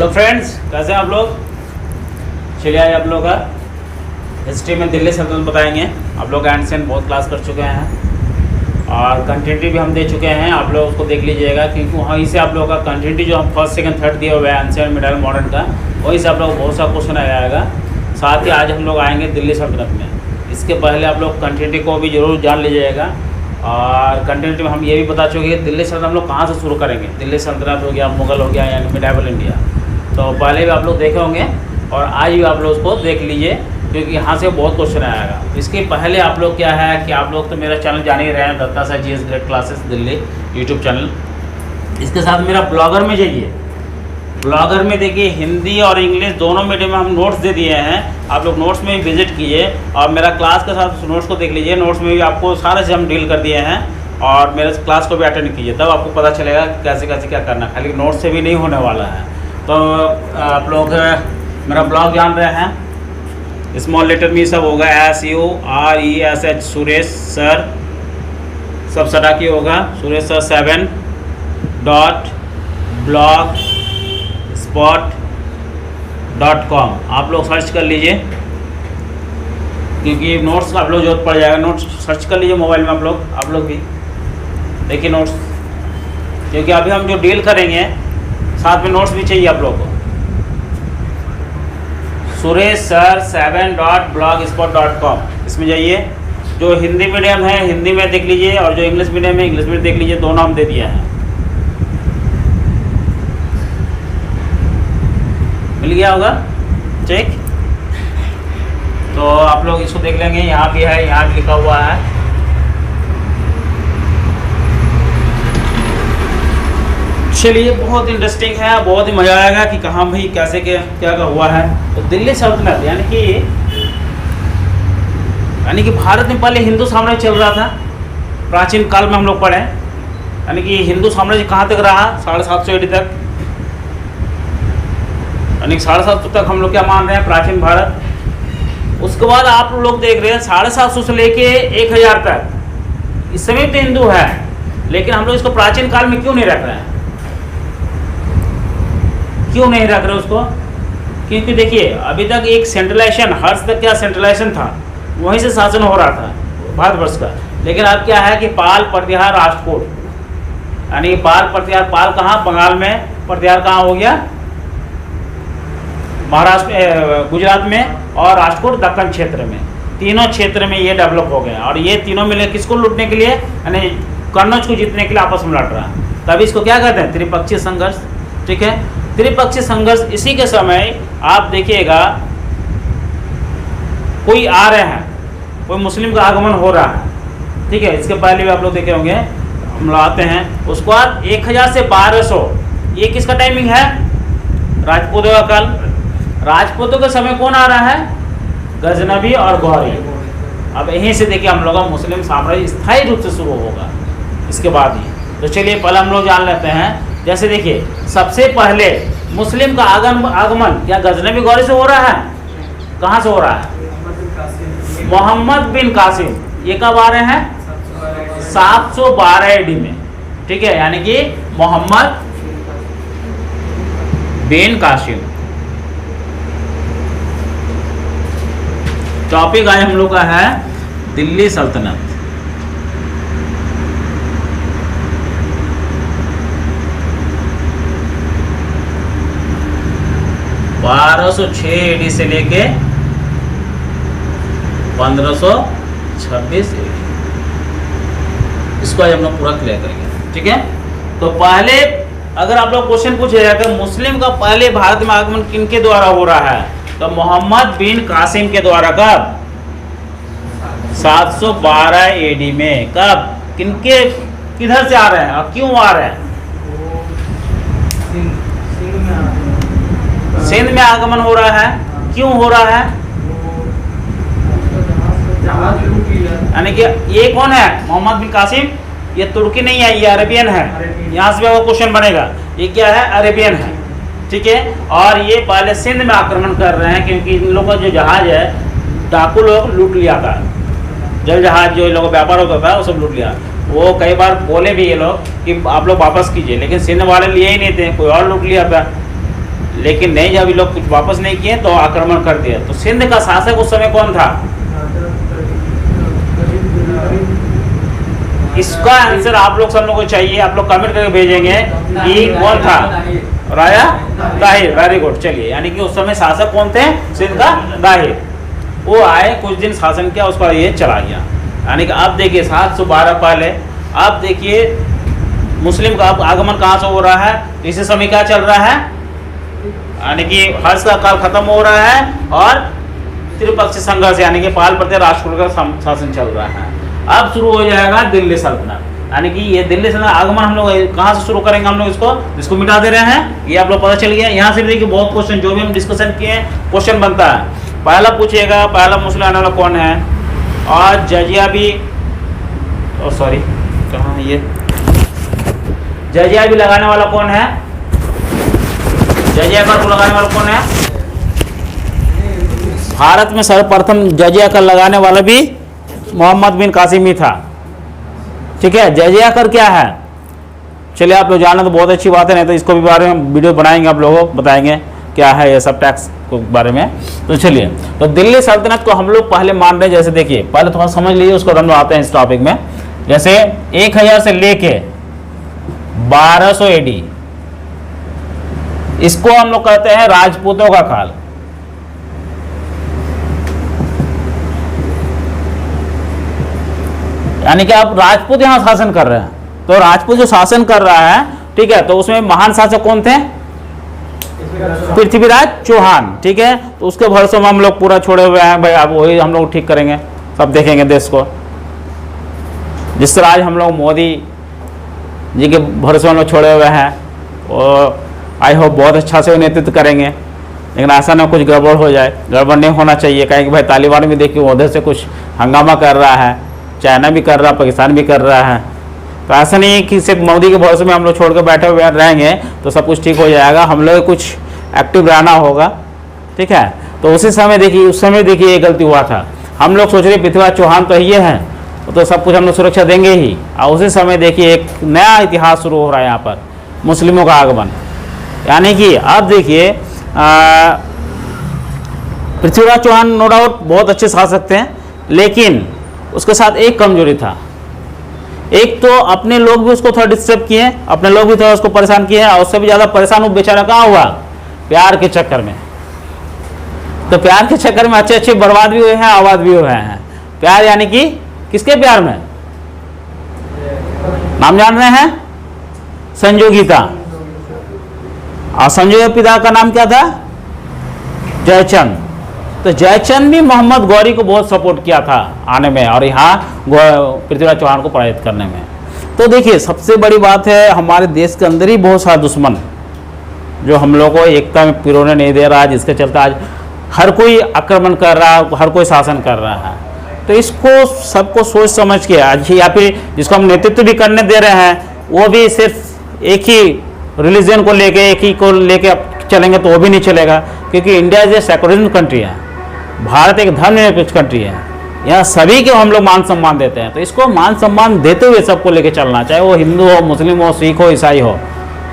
Hello friends, कैसे हैं आप लोग। चलिए आज आप लोग का हिस्ट्री में दिल्ली सल्तनत बताएंगे। आप लोग एंशिएंट बहुत क्लास कर चुके हैं और कंटिन्यूटी भी हम दे चुके हैं। आप लोग उसको देख लीजिएगा क्योंकि वहीं से आप लोग का कंटिन्यूटी जो हम फर्स्ट सेकंड थर्ड दिए हुए हैं एंशिएंट मिडल मॉडर्न का, वहीं से आप लोग बहुत सा क्वेश्चन आ जाएगा। साथ ही आज हम लोग आएंगे दिल्ली सल्तनत में। इसके पहले आप लोग कंटिन्यूटी को भी जरूर जान लीजिएगा और कंटिन्यूटी में हम ये भी बता चुके हैं कि दिल्ली सल्तनत हम लोग कहाँ से शुरू करेंगे। दिल्ली सल्तनत हो गया, मुगल हो गया, यानी मिडाइवल इंडिया, तो पहले भी आप लोग देखे होंगे और आज भी आप लोग उसको देख लीजिए क्योंकि यहाँ से बहुत क्वेश्चन आएगा। इसके पहले आप लोग क्या है कि आप लोग तो मेरा चैनल जान ही रहे हैं, Datta sir GS grade classes Delhi YouTube channel. इसके साथ मेरा ब्लॉगर में जाइए। ब्लॉगर में देखिए हिंदी और इंग्लिश दोनों मीडियम में हम नोट्स दे दिए हैं। आप लोग नोट्स में भी विजिट कीजिए और मेरा क्लास के साथ नोट्स को देख लीजिए। नोट्स में भी आपको सारे से हम डील कर दिए हैं और मेरे क्लास को भी अटेंड कीजिए, तब आपको पता चलेगा कैसे कैसे क्या करना। खाली नोट्स से भी नहीं होने वाला है। तो आप लोग मेरा ब्लॉग जान रहे हैं, स्मॉल लेटर में सब होगा SURESH सुरेश सर, सब सटाकी होगा सुरेश सर 7.blogspot.com। आप लोग सर्च कर लीजिए क्योंकि नोट्स का आप लोग जरूरत पड़ जाएगा। नोट्स सर्च कर लीजिए मोबाइल में आप लोग भी देखिए नोट्स, क्योंकि अभी हम जो डील करेंगे साथ में नोट्स भी चाहिए आप लोग को। सुरेश सर 7.blogspot.com, इसमें जाइए। जो हिंदी मीडियम है हिंदी में देख लीजिए और जो इंग्लिश मीडियम है इंग्लिश में देख लीजिए, दोनों हम दे दिए हैं। मिल गया होगा चेक। तो आप लोग इसको देख लेंगे, यहाँ भी है, यहाँ भी लिखा हुआ है। चलिए बहुत इंटरेस्टिंग है, बहुत ही मज़ा आएगा कि कहाँ भाई कैसे क्या क्या हुआ है। तो दिल्ली सल्तनत यानी कि भारत में पहले हिंदू साम्राज्य चल रहा था। प्राचीन काल में हम लोग पढ़े, यानी कि हिंदू साम्राज्य कहाँ तक रहा, 750 AD तक, यानी 750 तक हम लोग क्या मान रहे हैं, प्राचीन भारत। उसके बाद आप लोग देख रहे हैं 750 से लेके 1000 तक इस समय तो हिंदू है, लेकिन हम लोग इसको प्राचीन काल में क्यों नहीं रख रहे हैं, क्यों नहीं रख रहे उसको? क्योंकि देखिए अभी तक एक सेंट्रलाइजेशन, हर्ष तक क्या सेंट्रलाइजेशन था, वहीं से शासन हो रहा था भारतवर्ष का। लेकिन अब क्या है कि पाल, प्रतिहार, राष्ट्रकूट, यानी कि पाल प्रतिहार, पाल कहाँ, बंगाल में, प्रतिहार कहाँ हो गया, महाराष्ट्र गुजरात में, और राष्ट्रकूट दक्कन क्षेत्र में। तीनों क्षेत्र में ये डेवलप हो गया और ये तीनों मिले किसको लूटने के लिए, यानी कन्नौज को जीतने के लिए आपस में लड़ रहा है। तभी इसको क्या कहते हैं, त्रिपक्षीय संघर्ष। ठीक है, त्रिपक्षीय संघर्ष। इसी के समय आप देखिएगा कोई आ रहे हैं, कोई मुस्लिम का आगमन हो रहा है। ठीक है, इसके पहले भी आप लोग देखे होंगे, हम लोग आते हैं। उसके बाद 1000 से 1200, ये किसका टाइमिंग है, राजपूतों का काल। राजपूतों के समय कौन आ रहा है, गजनवी और गौरी। अब यहीं से देखिए हम लोग का मुस्लिम साम्राज्य स्थायी रूप से शुरू होगा इसके बाद ही। तो चलिए पहले हम लोग जान लेते हैं। जैसे देखिए सबसे पहले मुस्लिम का आगमन क्या गजनवी गौरी से हो रहा है, कहाँ से हो रहा है, मोहम्मद बिन कासिम। ये कब आ रहे हैं, 712 AD में। ठीक है, यानी कि मोहम्मद बिन कासिम। टॉपिक आज हम लोग का है दिल्ली सल्तनत। AD से लेके 1526 AD, इसको आज हम लोग पूरा क्लियर करेंगे। ठीक है, तो पहले अगर आप लोग क्वेश्चन पूछेगा कि मुस्लिम का पहले भारत में आगमन किनके द्वारा हो रहा है, तो मोहम्मद बिन कासिम के द्वारा। कब, 712 AD में। कब, किनके, किधर से आ रहे हैं और क्यों आ रहे हैं, सिंध में आगमन हो रहा है। क्यों हो रहा है, यानी कि ये कौन है, मोहम्मद बिन कासिम, ये तुर्की नहीं है, ये अरेबियन है। यहाँ से वो क्वेश्चन बनेगा, ये क्या है, अरेबियन है। ठीक है, और ये पहले सिंध में आक्रमण कर रहे हैं क्योंकि इन लोगों का जो जहाज है डाकू लोग लूट लिया था। जल जहाज जो इन लोगों का व्यापार होता था वो सब लूट लिया। वो कई बार बोले भी ये लोग कि आप लोग वापस कीजिए, लेकिन सिंध वाले लिए ही नहीं थे, कोई और लूट लिया था। लेकिन नहीं, जब ये लोग कुछ वापस नहीं किए तो आक्रमण कर दिया। तो सिंध का शासक उस समय कौन था? इसका आंसर आप लोग सब लोगों को चाहिए, आप लोग कमेंट करके भेजेंगे कि कौन था? राजा दाहिर। Very good. चलिए, यानी कि उस समय शासक कौन थे? सिंध का दाहिर। वो आए, कुछ दिन शासन किया, उसका ये चला गया। यानी कि अब देखिए 712 पहले, अब देखिए मुस्लिम का अब आगमन कहाँ से हो रहा है? इसी समय क्या चल रहा है? यानी कि हर्ष का काल खत्म हो रहा है और त्रिपक्षीय संघर्ष यानी कि पाल प्रत्यय राष्ट्रकूट का शासन चल रहा है। अब शुरू हो जाएगा दिल्ली सल्तनत। यानी कि ये दिल्ली सल्तनत आगमन हम लोग कहाँ से शुरू करेंगे? हम लोग इसको मिटा दे रहे हैं। ये आप लोग पता चल गया। यहाँ से देखिए बहुत क्वेश्चन जो भी हम डिस्कशन किए क्वेश्चन बनता है। पहला पूछिएगा, पहला मुस्लिम आने वाला कौन है? और जजिया भी, सॉरी कहाँ है ये? जजिया भी लगाने वाला कौन है? जजिया कर को लगाने वाला कौन है? भारत में सर्वप्रथम जजिया कर लगाने वाला भी मोहम्मद बिन कासिम ही था। ठीक है, जजिया कर क्या है? चलिए, आप लोग जानना तो बहुत अच्छी बात है, नहीं तो इसको भी बारे में वीडियो बनाएंगे, आप लोगों को बताएंगे क्या है ये सब टैक्स के बारे में। तो चलिए, तो दिल्ली सल्तनत को हम लोग पहले मान रहे हैं। जैसे देखिए, पहले थोड़ा समझ लीजिए, उसको रन आते हैं इस टॉपिक में। जैसे 1000 से लेके 1200 AD, इसको हम लोग कहते हैं राजपूतों का काल। यानी कि अब राजपूत यहां शासन कर रहे हैं। तो राजपूत जो शासन कर रहा है, ठीक है, तो उसमें महान शासक कौन थे? पृथ्वीराज चौहान। ठीक है, तो उसके भरोसे में हम लोग पूरा छोड़े हुए हैं भाई। अब वही हम लोग ठीक करेंगे, सब देखेंगे देश को। जिस तरह आज हम लोग मोदी जी के भरोसे में हम लोग छोड़े हुए हैं, और आई होप बहुत अच्छा से नेतृत्व करेंगे। लेकिन ऐसा ना कुछ गड़बड़ हो जाए, गड़बड़ नहीं होना चाहिए। कहें कि भाई तालिबान भी देखिए उधर से कुछ हंगामा कर रहा है, चाइना भी कर रहा है, पाकिस्तान भी कर रहा है। तो ऐसा नहीं है कि सिर्फ मोदी के भरोसे में हम लोग छोड़ कर बैठे हुए रहेंगे तो सब कुछ ठीक हो जाएगा। हम लोग कुछ एक्टिव रहना होगा। ठीक है, तो उसी समय देखिए, उस समय देखिए ये गलती हुआ था। हम लोग सोच रहे पृथ्वीराज चौहान तो ये हैं, तो सब कुछ हम लोग सुरक्षा देंगे ही। और उसी समय देखिए एक नया इतिहास शुरू हो रहा है यहाँ पर, मुस्लिमों का आगमन। यानी कि अब देखिए पृथ्वीराज चौहान नो डाउट बहुत अच्छे शासक थे, लेकिन उसके साथ एक कमजोरी था। एक तो अपने लोग भी उसको थोड़ा डिस्टर्ब किए, अपने लोग भी थोड़ा उसको परेशान किए, और उससे भी ज़्यादा परेशान वो बेचारा कहाँ हुआ? प्यार के चक्कर में। तो प्यार के चक्कर में अच्छे अच्छे बर्बाद भी हुए हैं, आबाद भी हुए हैं। प्यार यानी कि किसके प्यार में? नाम जान रहे हैं? संजू गीता। और संजू के पिता का नाम क्या था? जयचंद। तो जयचंद भी मोहम्मद गौरी को बहुत सपोर्ट किया था आने में, और यहाँ पृथ्वीराज चौहान को पराजित करने में। तो देखिए, सबसे बड़ी बात है हमारे देश के अंदर ही बहुत सारा दुश्मन जो हम लोग को एकता में पिरोने नहीं दे रहा है, जिसके चलते आज हर कोई आक्रमण कर रहा है, हर कोई शासन कर रहा है। तो इसको सबको सोच समझ के आज, या फिर जिसको हम नेतृत्व भी करने दे रहे हैं, वो भी सिर्फ एक ही रिलीजन को लेके, एक ही को लेके चलेंगे तो वो भी नहीं चलेगा। क्योंकि India is a secularism country है, भारत एक धर्मनिरपेक्ष कंट्री है। यहाँ सभी के हम लोग मान सम्मान देते हैं। तो इसको मान सम्मान देते हुए सबको लेके चलना, चाहे वो हिंदू हो, मुस्लिम हो, सिख हो, ईसाई हो।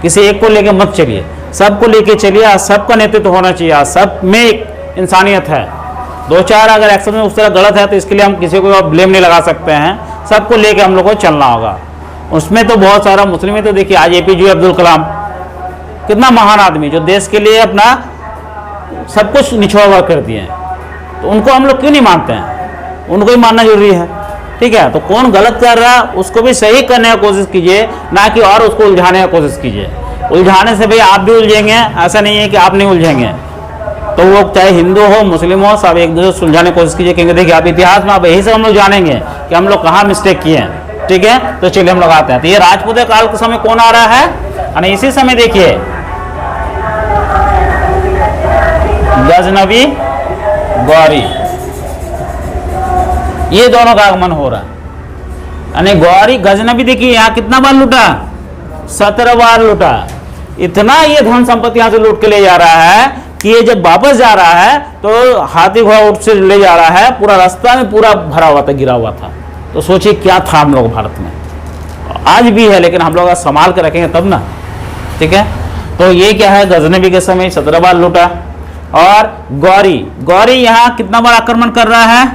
किसी एक को लेके मत चलिए, सबको लेके चलिए। सबका नेतृत्व होना चाहिए, सब में एक इंसानियत है। दो चार अगर एक्शन में उस तरह गलत है तो इसके लिए हम किसी को ब्लेम नहीं लगा सकते हैं। सबको लेके हम लोग को चलना होगा। उसमें तो बहुत सारा मुस्लिम है। तो देखिए, आज APJ अब्दुल कलाम कितना महान आदमी, जो देश के लिए अपना सब कुछ निछोड़ कर दिए हैं। तो उनको हम लोग क्यों नहीं मानते हैं? उनको ही मानना जरूरी है। ठीक है, तो कौन गलत कर रहा है उसको भी सही करने की कोशिश कीजिए, ना कि और उसको उलझाने की कोशिश कीजिए। उलझाने से भाई आप भी उलझेंगे, ऐसा नहीं है कि आप नहीं उलझेंगे। तो वो चाहे हिंदू हो, मुस्लिम हो, सब एक दूसरे सुलझाने की कोशिश कीजिए। क्योंकि देखिए, आप इतिहास में आप यही से हम लोग जानेंगे कि हम लोग कहाँ मिस्टेक किए हैं। ठीक है, तो चलिए हम लोग आते हैं। तो ये राजपूत काल के समय कौन आ रहा है? और इसी समय देखिए गजनवी गौरी, ये दोनों का आगमन हो रहा है। यानी गौरी गजनवी देखिए यहाँ कितना बार लूटा? 17 बार लूटा। इतना ये धन संपत्ति यहाँ से लूट के ले जा रहा है कि ये जब वापस जा रहा है तो हाथी घोड़ा ऊँट से ले जा रहा है। पूरा रास्ता में पूरा भरा हुआ था, गिरा हुआ था। तो सोचिए क्या था हम लोग भारत में। आज भी है, लेकिन हम लोग संभाल के रखेंगे तब ना। ठीक है, तो ये क्या है, गजनबी के समय 17 बार लूटा। और गौरी, गौरी यहां कितना बार आक्रमण कर रहा है,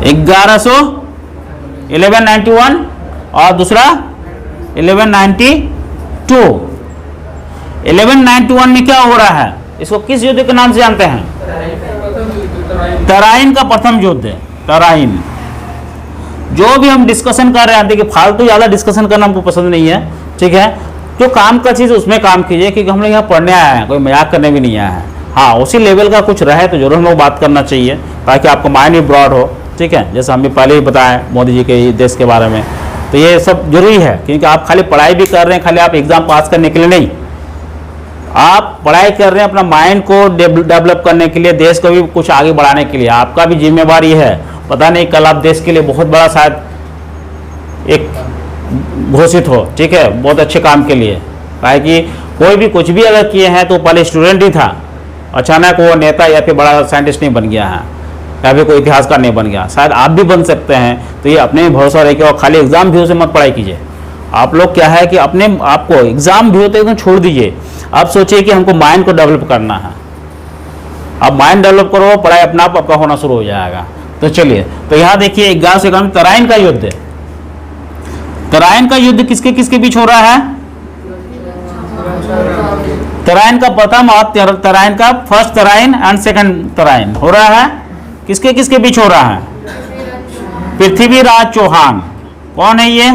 1191 और दूसरा 1192। 1191 में क्या हो रहा है, इसको किस युद्ध के नाम से जानते हैं, तराइन का प्रथम युद्ध, तराइन। जो भी हम डिस्कशन कर रहे हैं, देखिए फालतू ज्यादा डिस्कशन करना हमको पसंद नहीं है, ठीक है। जो काम का चीज उसमें काम कीजिए, क्योंकि हम लोग यहाँ पढ़ने आए हैं, कोई मजाक करने भी नहीं आया है। हाँ, उसी लेवल का कुछ रहे तो जरूर हम लोग बात करना चाहिए, ताकि आपको माइंड भी ब्रॉड हो, ठीक है। जैसे हमने पहले ही बताया मोदी जी के देश के बारे में, तो ये सब जरूरी है, क्योंकि आप खाली पढ़ाई भी कर रहे हैं, खाली आप एग्जाम पास करने के लिए नहीं, आप पढ़ाई कर रहे हैं अपना माइंड को डेवलप करने के लिए, देश को भी कुछ आगे बढ़ाने के लिए। आपका भी जिम्मेवारी है, पता नहीं कल आप देश के लिए बहुत बड़ा शायद एक घोषित हो, ठीक है, बहुत अच्छे काम के लिए। कि कोई भी कुछ भी अगर किए हैं तो पहले स्टूडेंट ही था, अचानक वो नेता या फिर बड़ा साइंटिस्ट नहीं बन गया है, या फिर कोई इतिहासकार नहीं बन गया। शायद आप भी बन सकते हैं, तो ये अपने भरोसा रहे कि और खाली एग्जाम भी से मत पढ़ाई कीजिए। आप लोग क्या है कि अपने आप को एग्जाम भी होते एकदम छोड़ दीजिए, आप सोचिए कि हमको माइंड को डेवलप करना है। आप माइंड डेवलप करो, पढ़ाई अपना आप आपका होना शुरू हो जाएगा। तो चलिए, तो यहाँ देखिए 11 से कम तराइन का युद्ध, तराइन का युद्ध किसके किसके बीच हो रहा है, तराइन का प्रथम और तराइन का first Tarain and second Tarain हो रहा है, किसके किसके बीच हो रहा है, पृथ्वीराज चौहान, कौन है ये,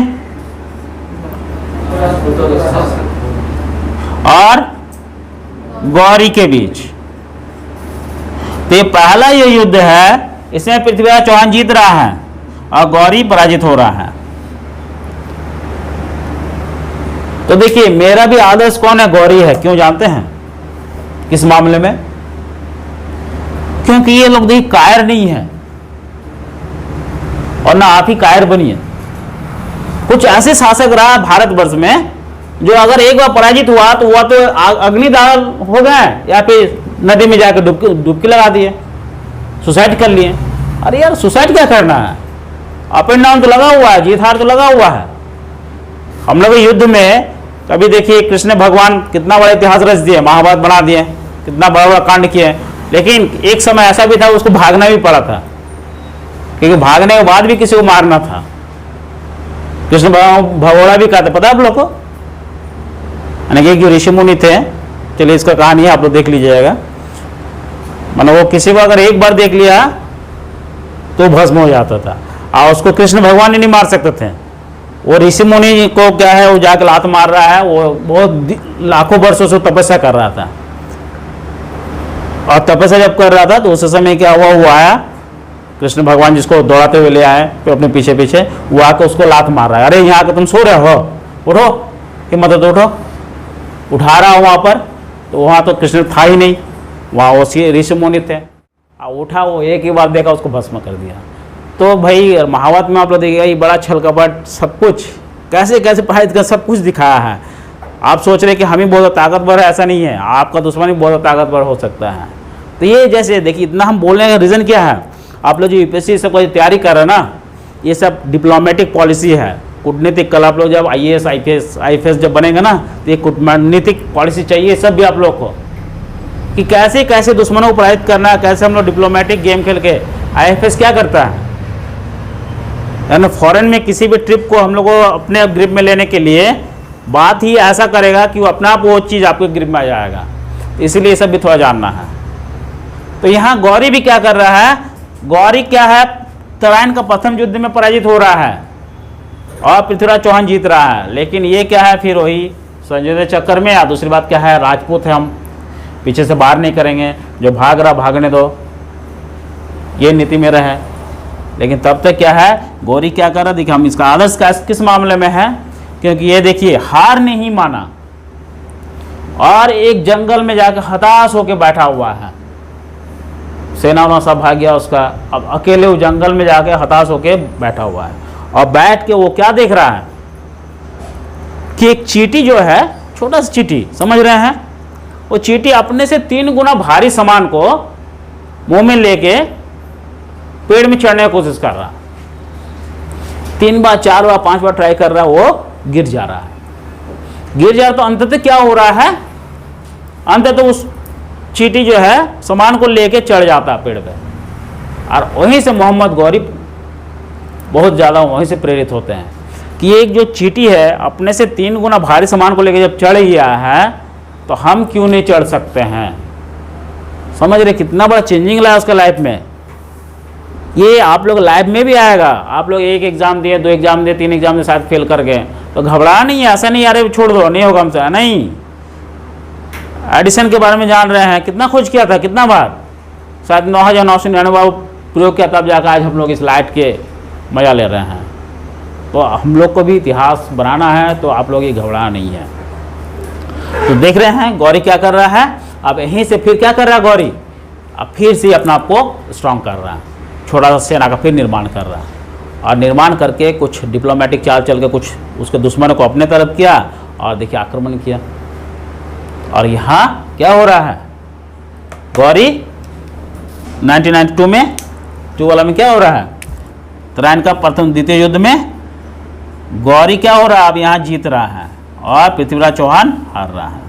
और गौरी के बीच। तो ये पहला ये युद्ध है, इसमें पृथ्वीराज चौहान जीत रहा है और गौरी पराजित हो रहा है। तो देखिए मेरा भी आदर्श कौन है, गौरी है। क्यों जानते हैं, किस मामले में, क्योंकि ये लोग देखिए कायर नहीं है, और ना आप ही कायर बनिए। कुछ ऐसे शासक रहा भारतवर्ष में जो अगर एक बार पराजित हुआ तो वह तो अग्निदाह हो गए, या फिर नदी में जाकर डुबकी लगा दिए, सुसाइड कर लिए। अरे यार सुसाइड क्या करना है, अप एंड डाउन तो लगा हुआ है, जीत हार तो लगा हुआ है। हम लोग युद्ध में कभी देखिए कृष्ण भगवान कितना बड़ा इतिहास रच दिए, महाभारत बना दिए, कितना बड़ा बड़ा कांड किए, लेकिन एक समय ऐसा भी था उसको भागना भी पड़ा था, क्योंकि भागने के बाद भी किसी को मारना था। कृष्ण भगोड़ा भी कहते, पता है आप लोग को, यानी कि ऋषि मुनि थे, चलिए इसका कहानी है, आप लोग देख लीजिएगा। मतलब वो किसी को अगर एक बार देख लिया तो भस्म हो जाता था, और उसको कृष्ण भगवान ही नहीं मार सकते थे। वो ऋषि मुनि को क्या है, वो जाकर लात मार रहा है, वो बहुत लाखों वर्षों से तपस्या कर रहा था, और तपस्या जब कर रहा था तो उस समय क्या हुआ, वो आया कृष्ण भगवान जिसको दौड़ाते हुए ले आए तो अपने पीछे पीछे, वो आकर उसको लात मार रहा है। अरे यहाँ आकर तुम सो रहे हो, उठो, हिम्मत तो उठो। उठा रहा हूँ वहाँ पर, तो वहाँ तो कृष्ण था ही नहीं, वहाँ वो ऋषि मुनि थे। उठा, वो एक ही बार देखा, उसको भस्म कर दिया। तो भाई महाभारत में आप लोग देखिएगा, ये बड़ा छल कपट सब कुछ, कैसे कैसे पढ़ाई कर सब कुछ दिखाया है। आप सोच रहे कि हम ही बहुत ताकतवर है, ऐसा नहीं है, आपका दुश्मन भी बहुत ताकतवर हो सकता है। तो ये जैसे देखिए, इतना हम बोलने का रीज़न क्या है, आप लोग जो यूपीएससी सब कोई तैयारी कर रहे हैं ना, ये सब डिप्लोमेटिक पॉलिसी है, कूटनीतिक। कल आप लोग जब IAS IPS जब बनेंगे ना, तो ये कूटनीतिक पॉलिसी चाहिए सब भी आप लोग को, कि कैसे कैसे दुश्मनों को पराजित करना है, कैसे हम लोग डिप्लोमेटिक गेम खेल के। IFS क्या करता है, यानी फॉरेन में किसी भी ट्रिप को हम लोग को अपने ग्रिप में लेने के लिए बात ही ऐसा करेगा कि वो अपना आप वो चीज़ आपके ग्रिप में आ जाएगा। इसलिए सब भी थोड़ा जानना है। तो यहाँ गौरी भी क्या कर रहा है, गौरी क्या है, तराइन का प्रथम युद्ध में पराजित हो रहा है और पृथ्वीराज चौहान जीत रहा है। लेकिन ये क्या है, फिर वही संजय चक्कर में, या दूसरी बात क्या है, राजपूत है, हम पीछे से बाहर नहीं करेंगे, जो भाग रहा भागने दो, ये नीति में रहे। लेकिन तब तक क्या है, गौरी क्या कर रहा, देखिए हम इसका आदर्श किस मामले में है, क्योंकि ये देखिए हार नहीं माना और एक जंगल में जाकर हताश होकर बैठा हुआ है। सेना उना सब भाग गया उसका, अब अकेले वो जंगल में जाके हताश होकर बैठा हुआ है। और बैठ के वो क्या देख रहा है कि एक चींटी जो है, छोटा सा चींटी, समझ रहे हैं, वो चींटी अपने से 3 गुना भारी सामान को मुंह में लेके पेड़ में चढ़ने की कोशिश कर रहा, 3 बार 4 बार 5 बार ट्राई कर रहा है, वो गिर जा रहा है। गिर जाए तो अंततः क्या हो रहा है, अंततः उस चींटी जो है सामान को लेके चढ़ जाता है पेड़ पे, और वहीं से मोहम्मद गौरी बहुत ज़्यादा वहीं से प्रेरित होते हैं कि एक जो चींटी है अपने से 3 गुना भारी सामान को लेके जब चढ़ गया है तो हम क्यों नहीं चढ़ सकते हैं। समझ रहे कितना बड़ा चेंजिंग लाया उसका लाइफ में। ये आप लोग लाइफ में भी आएगा। आप लोग 1 एग्जाम दिए, 2 एग्जाम दिए, 3 एग्जाम में शायद फेल कर गए तो घबरा नहीं है, ऐसा नहीं यार छोड़ दो नहीं होगा हमसे, नहीं। एडिशन के बारे में जान रहे हैं, कितना खोज किया था, कितना बार, शायद 9999 प्रयोग किया, तब जाकर आज हम लोग इस लाइट के मजा ले रहे हैं। तो हम लोग को भी इतिहास बनाना है, तो आप लोग ये घबराना नहीं है। तो देख रहे हैं गौरी क्या कर रहा है, अब यहीं से फिर क्या कर रहा है गौरी, अब फिर से अपना आप को स्ट्रांग कर रहा है, छोटा सा सेना का फिर निर्माण कर रहा है, और निर्माण करके कुछ डिप्लोमेटिक चाल चल के कुछ उसके दुश्मनों को अपने तरफ किया और देखिए आक्रमण किया। और यहाँ क्या हो रहा है, गौरी 1992 में 2 वाला में क्या हो रहा है, तराइन का प्रथम द्वितीय युद्ध में गौरी क्या हो रहा है, अब यहाँ जीत रहा है और पृथ्वीराज चौहान हार रहा है।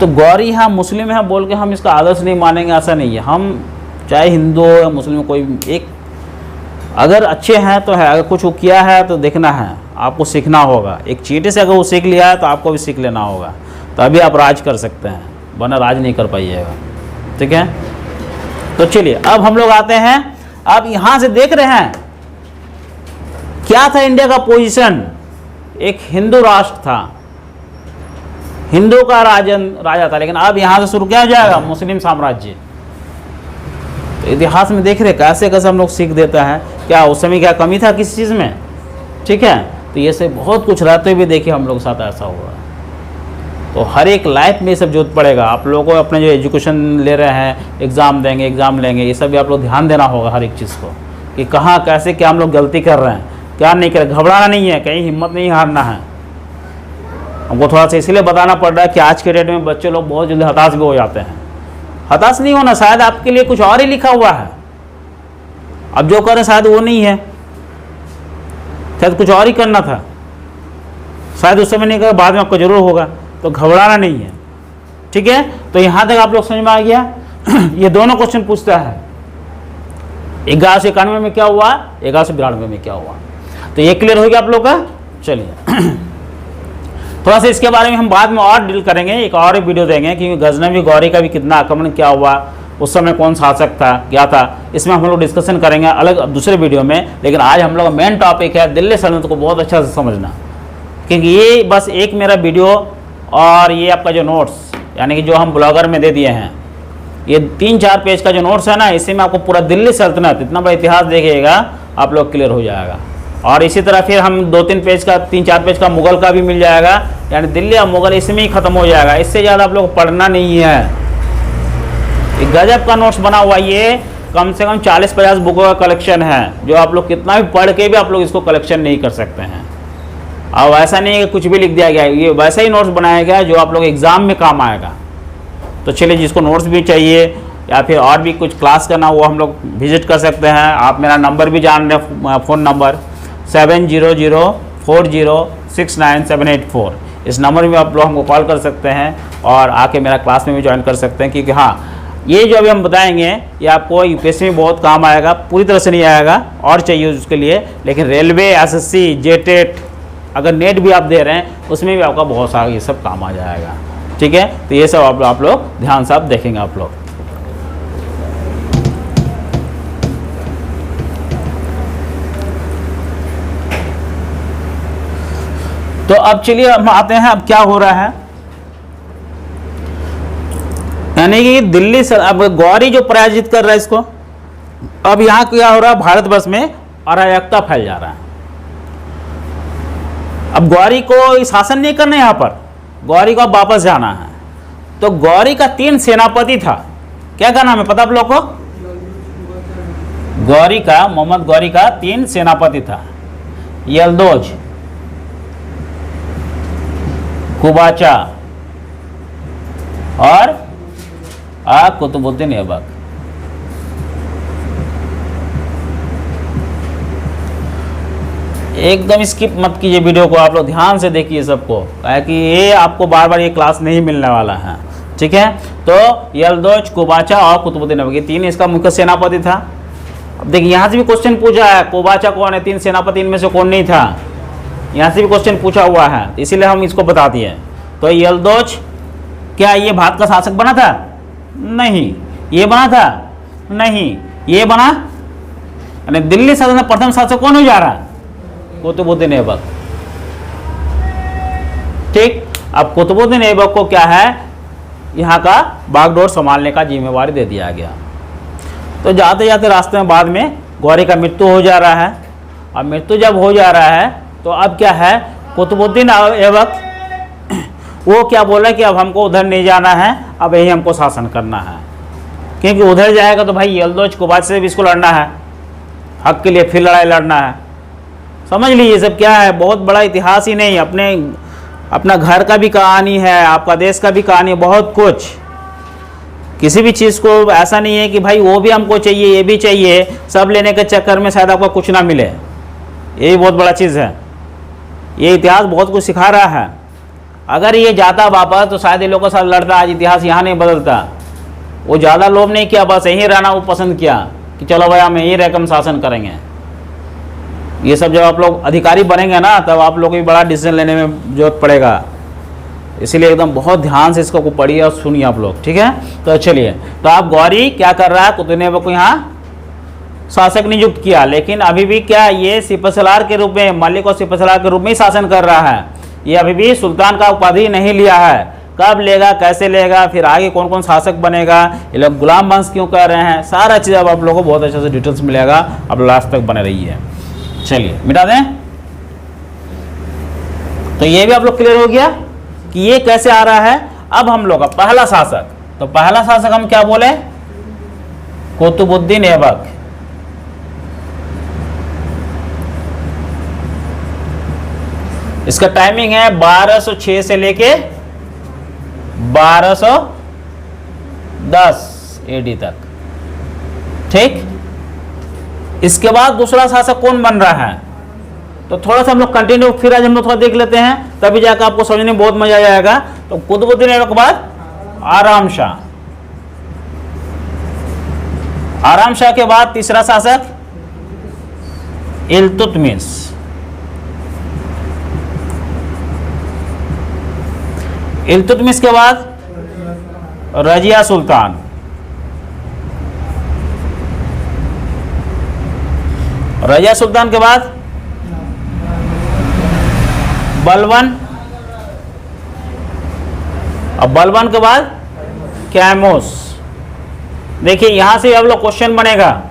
तो गौरी यहाँ मुस्लिम है बोल के हम इसका आदर्श नहीं मानेंगे, ऐसा नहीं है। हम चाहे हिंदू हो या मुस्लिम हो, कोई एक अगर अच्छे हैं तो है, अगर कुछ वो किया है तो देखना है, आपको सीखना होगा। एक चींटी से अगर वो सीख लिया है तो आपको भी सीख लेना होगा, तभी आप राज कर सकते हैं, वरना राज नहीं कर पाइएगा। ठीक है, तो चलिए अब हम लोग आते हैं, अब यहाँ से देख रहे हैं क्या था इंडिया का पोजीशन। एक हिंदू राष्ट्र था, हिंदू का राजा था, लेकिन अब यहाँ से शुरू क्या हो जाएगा, मुस्लिम साम्राज्य। तो इतिहास में देख रहे कैसे कैसे हम लोग सीख देता है, क्या उस समय क्या कमी था किसी चीज़ में। ठीक है, तो ये सब बहुत कुछ रहते हुए देखिए हम लोग के साथ ऐसा हुआ। तो हर एक लाइफ में ये सब जरूरत पड़ेगा। आप लोगों को अपने जो एजुकेशन ले रहे हैं, एग्ज़ाम देंगे, एग्ज़ाम लेंगे, ये सब भी आप लोग ध्यान देना होगा हर एक चीज़ को, कि कहाँ कैसे क्या हम लोग गलती कर रहे हैं, क्या नहीं कर, घबराना नहीं है, कहीं हिम्मत नहीं हारना है। हमको थोड़ा सा इसलिए बताना पड़ रहा है कि आज के डेट में बच्चे लोग बहुत जल्दी हताश भी हो जाते हैं। हताश नहीं होना, शायद आपके लिए कुछ और ही लिखा हुआ है, अब जो करें शायद वो नहीं है, शायद कुछ और ही करना था, शायद उस समय नहीं कर, बाद में आपको जरूर होगा, तो घबराना नहीं है। ठीक है, तो यहाँ तक आप लोग समझ में आ गया। ये दोनों क्वेश्चन पूछता है, 1191 में क्या हुआ, 1192 में क्या हुआ। तो ये क्लियर हो गया आप लोग का। चलिए थोड़ा सा इसके बारे में हम बाद में और डील करेंगे, एक और वीडियो देंगे कि गजनवी गौरी का भी कितना आक्रमण क्या हुआ, उस समय कौन शासक था, क्या था, इसमें हम लोग डिस्कशन करेंगे अलग दूसरे वीडियो में। लेकिन आज हम लोग मेन टॉपिक है दिल्ली सल्तनत को बहुत अच्छा से समझना, क्योंकि ये बस एक मेरा वीडियो और ये आपका जो नोट्स यानी कि जो हम ब्लॉगर में दे दिए हैं, ये 3-4 पेज का जो नोट्स है ना, इसी में आपको पूरा दिल्ली सल्तनत इतना बड़ा इतिहास देखिएगा आप लोग क्लियर हो जाएगा। और इसी तरह फिर हम 2-3 पेज का 3-4 पेज का मुगल का भी मिल जाएगा, यानी दिल्ली और मुगल इसमें ही खत्म हो जाएगा। इससे ज़्यादा आप लोग पढ़ना नहीं है। एक गजब का नोट्स बना हुआ, ये कम से कम 40-50 बुकों का कलेक्शन है, जो आप लोग कितना भी पढ़ के भी आप लोग इसको कलेक्शन नहीं कर सकते हैं। और ऐसा नहीं है कि कुछ भी लिख दिया गया है, ये वैसा ही नोट्स बनाया गया है जो आप लोग एग्जाम में काम आएगा। तो चलिए जिसको नोट्स भी चाहिए या फिर और भी कुछ क्लास करना, वो हम लोग विजिट कर सकते हैं। आप मेरा नंबर भी जान रहे हैं, फ़ोन नंबर 7004069784, इस नंबर में आप लोग हमको कॉल कर सकते हैं और आके मेरा क्लास में भी ज्वाइन कर सकते हैं। क्योंकि हाँ, ये जो अभी हम बताएंगे ये आपको यूपीएससी में बहुत काम आएगा, पूरी तरह से नहीं आएगा और चाहिए उसके लिए, लेकिन रेलवे, एसएससी, जेटेट, अगर नेट भी आप दे रहे हैं उसमें भी आपका बहुत सारा ये सब काम आ जाएगा। ठीक है, तो ये सब आप लोग ध्यान से आप देखेंगे आप लोग। तो अब चलिए हम आते हैं, अब क्या हो रहा है, यानी कि दिल्ली से अब गौरी जो पराजित कर रहा है इसको, अब यहाँ क्या हो रहा है, भारतवर्ष में अराजकता फैल जा रहा है। अब गौरी को शासन नहीं करना यहाँ पर, गौरी को अब वापस जाना है। तो गौरी का 3 सेनापति था, क्या का नाम है पता आप लोग को? गौरी का, मोहम्मद गौरी का 3 सेनापति था, यलदोज, कुबाचा और कुतुबुद्दीन ऐबक। एकदम स्किप मत कीजिए वीडियो को, आप लोग ध्यान से देखिए सबको, कि ये आपको बार बार ये क्लास नहीं मिलने वाला है, ठीक है। तो यल्दोज, कोबाचा और कुतुबुद्दीन ऐबक, ये 3 इसका मुख्य सेनापति था। अब देखिए यहाँ से भी क्वेश्चन पूछा है, कोबाचा कौन है, 3 सेनापति इनमें से कौन नहीं था, यहाँ से भी क्वेश्चन पूछा हुआ है, इसीलिए हम इसको बता दिए। तो यल्दोज क्या ये भारत का शासक बना था? नहीं। ये बना था? नहीं। ये बना, यानी दिल्ली सल्तनत प्रथम शासक कौन हो जा रहा? कुतुबुद्दीन ऐबक, ठीक। अब कुतुबुद्दीन ऐबक को क्या है, यहाँ का बागडोर संभालने का जिम्मेवारी दे दिया गया। तो जाते जाते रास्ते में बाद में गौरी का मृत्यु हो जा रहा है, और मृत्यु जब हो जा रहा है तो अब क्या है, कुतुबुद्दीन ऐबक वो क्या बोला कि अब हमको उधर नहीं जाना है, अब यही हमको शासन करना है, क्योंकि उधर जाएगा तो भाई यल्दोज कोबाचा से भी इसको लड़ना है, हक के लिए फिर लड़ाई लड़ना है। समझ लीजिए सब क्या है, बहुत बड़ा इतिहास ही नहीं, अपना घर का भी कहानी है, आपका देश का भी कहानी है, बहुत कुछ। किसी भी चीज़ को ऐसा नहीं है कि भाई वो भी हमको चाहिए, ये भी चाहिए, सब लेने के चक्कर में शायद आपको कुछ ना मिले, यही बहुत बड़ा चीज़ है। ये इतिहास बहुत कुछ सिखा रहा है। अगर ये जाता वापस तो शायद ये लोगों के साथ लड़ता, आज इतिहास यहाँ नहीं बदलता। वो ज़्यादा लोभ नहीं किया, बस यहीं रहना वो पसंद किया कि चलो भाई हम यहीं रहकर हम शासन करेंगे। ये सब जब आप लोग अधिकारी बनेंगे ना, तब आप लोग को भी बड़ा डिसीजन लेने में जरूरत पड़ेगा, इसीलिए एकदम बहुत ध्यान से इसको पढ़िए और सुनिए आप लोग, ठीक है। तो चलिए, तो आप गौरी क्या कर रहा है, कुतुबुद्दीन ऐबक को यहाँ शासक नियुक्त किया, लेकिन अभी भी क्या ये सिपहसालार के रूप में, मलिक और सिपहसालार के रूप में ही शासन कर रहा है। ये अभी भी सुल्तान का उपाधि नहीं लिया है। कब लेगा, कैसे लेगा, फिर आगे कौन कौन शासक बनेगा, ये लोग गुलाम वंश क्यों कर रहे हैं, सारा चीज़ अब आप लोगों को बहुत अच्छे से डिटेल्स मिलेगा, आप लास्ट तक बने रहिए। चलिए मिटा दें। तो ये भी आप लोग क्लियर हो गया कि ये कैसे आ रहा है। अब हम लोग पहला शासक, तो पहला शासक हम क्या बोले, कुतुबुद्दीन ऐबक। इसका टाइमिंग है 1206 से लेके 1210 एडी तक, ठीक। इसके बाद दूसरा शासक कौन बन रहा है, तो थोड़ा सा हम लोग कंटिन्यू फिर आज हम लोग थोड़ा देख लेते हैं, तभी जाकर आपको समझने में बहुत मजा आ जाएगा। तो कुतुबुद्दीन ऐबक के बाद आराम शाह, आराम शाह के बाद तीसरा शासक इल्तुतमिश, इल्तुतमिश के बाद रजिया सुल्तान, रजिया सुल्तान के बाद बलबन, और बलबन के बाद कैमोस। देखिए यहां से अब लोग क्वेश्चन बनेगा,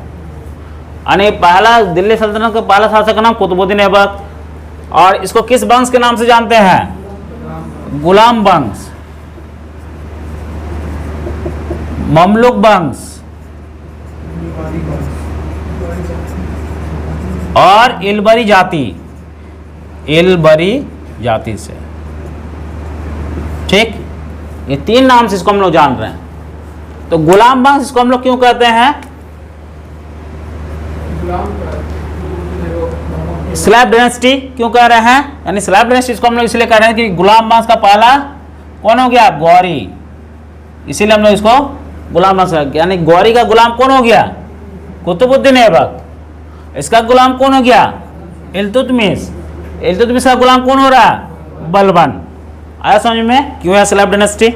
यानी पहला दिल्ली सल्तनत का पहला शासक का नाम कुतुबुद्दीन ऐबक, और इसको किस वंश के नाम से जानते हैं, गुलाम वंश, ममलुक वंश और इलबरी जाति, इलबरी जाति से, ठीक। ये 3 नाम से इसको हम लोग जान रहे हैं। तो गुलाम वंश इसको हम लोग क्यों कहते हैं, स्लैब डायनेस्टी क्यों कह रहे हैं, यानी स्लैब डायनेस्टी इसको हम लोग इसलिए कह रहे हैं कि गुलाम वंश का पहला कौन हो गया, गौरी, इसीलिए हम लोग इसको गुलाम वंश, यानी गौरी का गुलाम कौन हो गया, कुतुबुद्दीन ऐबक। इसका गुलाम कौन हो गया, इल्तुतमिश। इल्तुतमिश का गुलाम कौन हो रहा, बलबन। आया समझ में क्यों है स्लैब डायनेस्टी,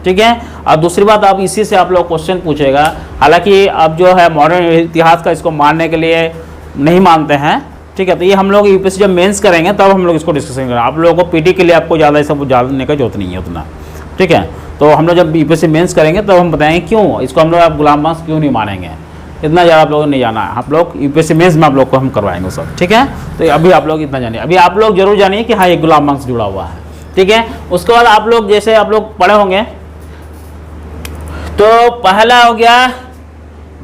ठीक है। और दूसरी बात, आप इसी से आप लोग क्वेश्चन पूछेगा, हालांकि अब जो है मॉडर्न इतिहास का इसको मानने के लिए नहीं मानते हैं, ठीक है। तो ये हम लोग यूपीएससी जब मेंस करेंगे तब हम लोग इसको डिस्कशन करेंगे। आप लोगों को पीटी के लिए आपको ज़्यादा सब जानने का जरूरत नहीं है उतना, ठीक है। तो हम लोग जब यूपीएससी मेंस करेंगे तब हम बताएंगे क्यों इसको हम लोग आप गुलाम वंश क्यों नहीं मानेंगे, इतना ज़्यादा आप लोगों ने नहीं जाना है। आप लोग यूपीएससी मेंस में आप लोग को हम करवाएंगे सब, ठीक है। तो अभी आप लोग इतना जानिए, अभी आप लोग जरूर जानिए कि हाँ ये गुलाम वंश जुड़ा हुआ है, ठीक है। उसके बाद आप लोग जैसे आप लोग पढ़े होंगे, तो पहला हो गया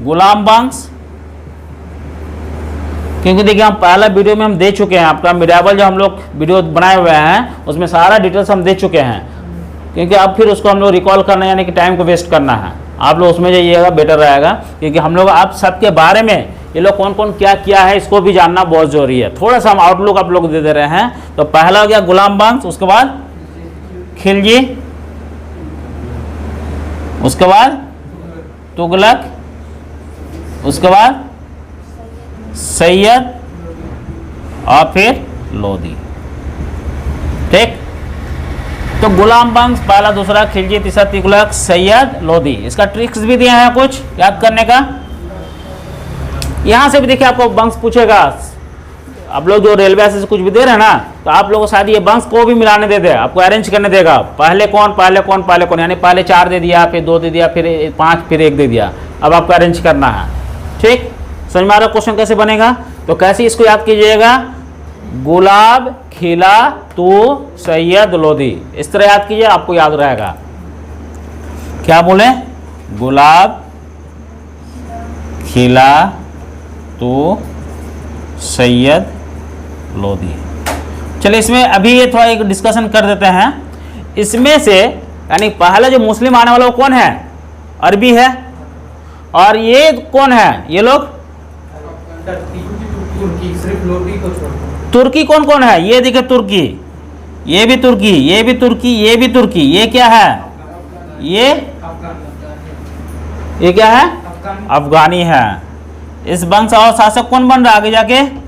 गुलाम वंश, क्योंकि देखिए हम पहला वीडियो में हम दे चुके हैं, आपका मिडावल जो हम लोग वीडियो बनाए हुए हैं उसमें सारा डिटेल्स हम दे चुके हैं, क्योंकि अब फिर उसको हम लोग रिकॉल करना यानी कि टाइम को वेस्ट करना है। आप लोग उसमें जाइएगा, बेटर रहेगा, क्योंकि हम लोग आप सबके बारे में ये लोग कौन कौन क्या किया है इसको भी जानना बहुत जरूरी है। थोड़ा सा हम आउटलुक आप लोग दे दे रहे हैं। तो पहला हो गया गुलाम बख्श, उसके बाद खिलजी, उसके बाद तुगलक, उसके बाद सैयद और फिर लोधी। ठीक, तो गुलाम बख्श पहला, दूसरा खिलजी, तीसरा तुगलक, सैयद, लोधी। इसका ट्रिक्स भी दिए हैं कुछ याद करने का। यहां से भी देखिए आपको वंश पूछेगा, आप लोग जो रेलवे से कुछ भी दे रहे हैं ना, तो आप लोगों को शायद ये वंश को भी मिलाने दे दे, आपको अरेंज करने देगा, पहले कौन पहले कौन पहले कौन, यानी पहले 4 दे दिया, फिर 2 दे दिया, फिर 5, फिर 1 दे दिया। अब आपको अरेंज करना है। ठीक, समझ में आ रहा क्वेश्चन कैसे बनेगा। तो कैसे इसको याद कीजिएगा, गुलाब, खिला, तू, सैयद, लोधी, इस तरह याद कीजिए, आपको याद रहेगा। क्या बोले, गुलाब, खिला, तू, सैयद, लोधी। चलिए इसमें अभी ये थोड़ा एक डिस्कशन कर देते हैं। इसमें से यानी पहला जो मुस्लिम आने वाला वो कौन है, अरबी है, और ये कौन है, ये लोग तुर्की। कौन कौन है, ये देखिए तुर्की, ये भी तुर्की, ये भी तुर्की, ये भी तुर्की, ये क्या है, ये क्या है, अफगानी है। इस वंश और शासक कौन बन रहा है आगे जाके,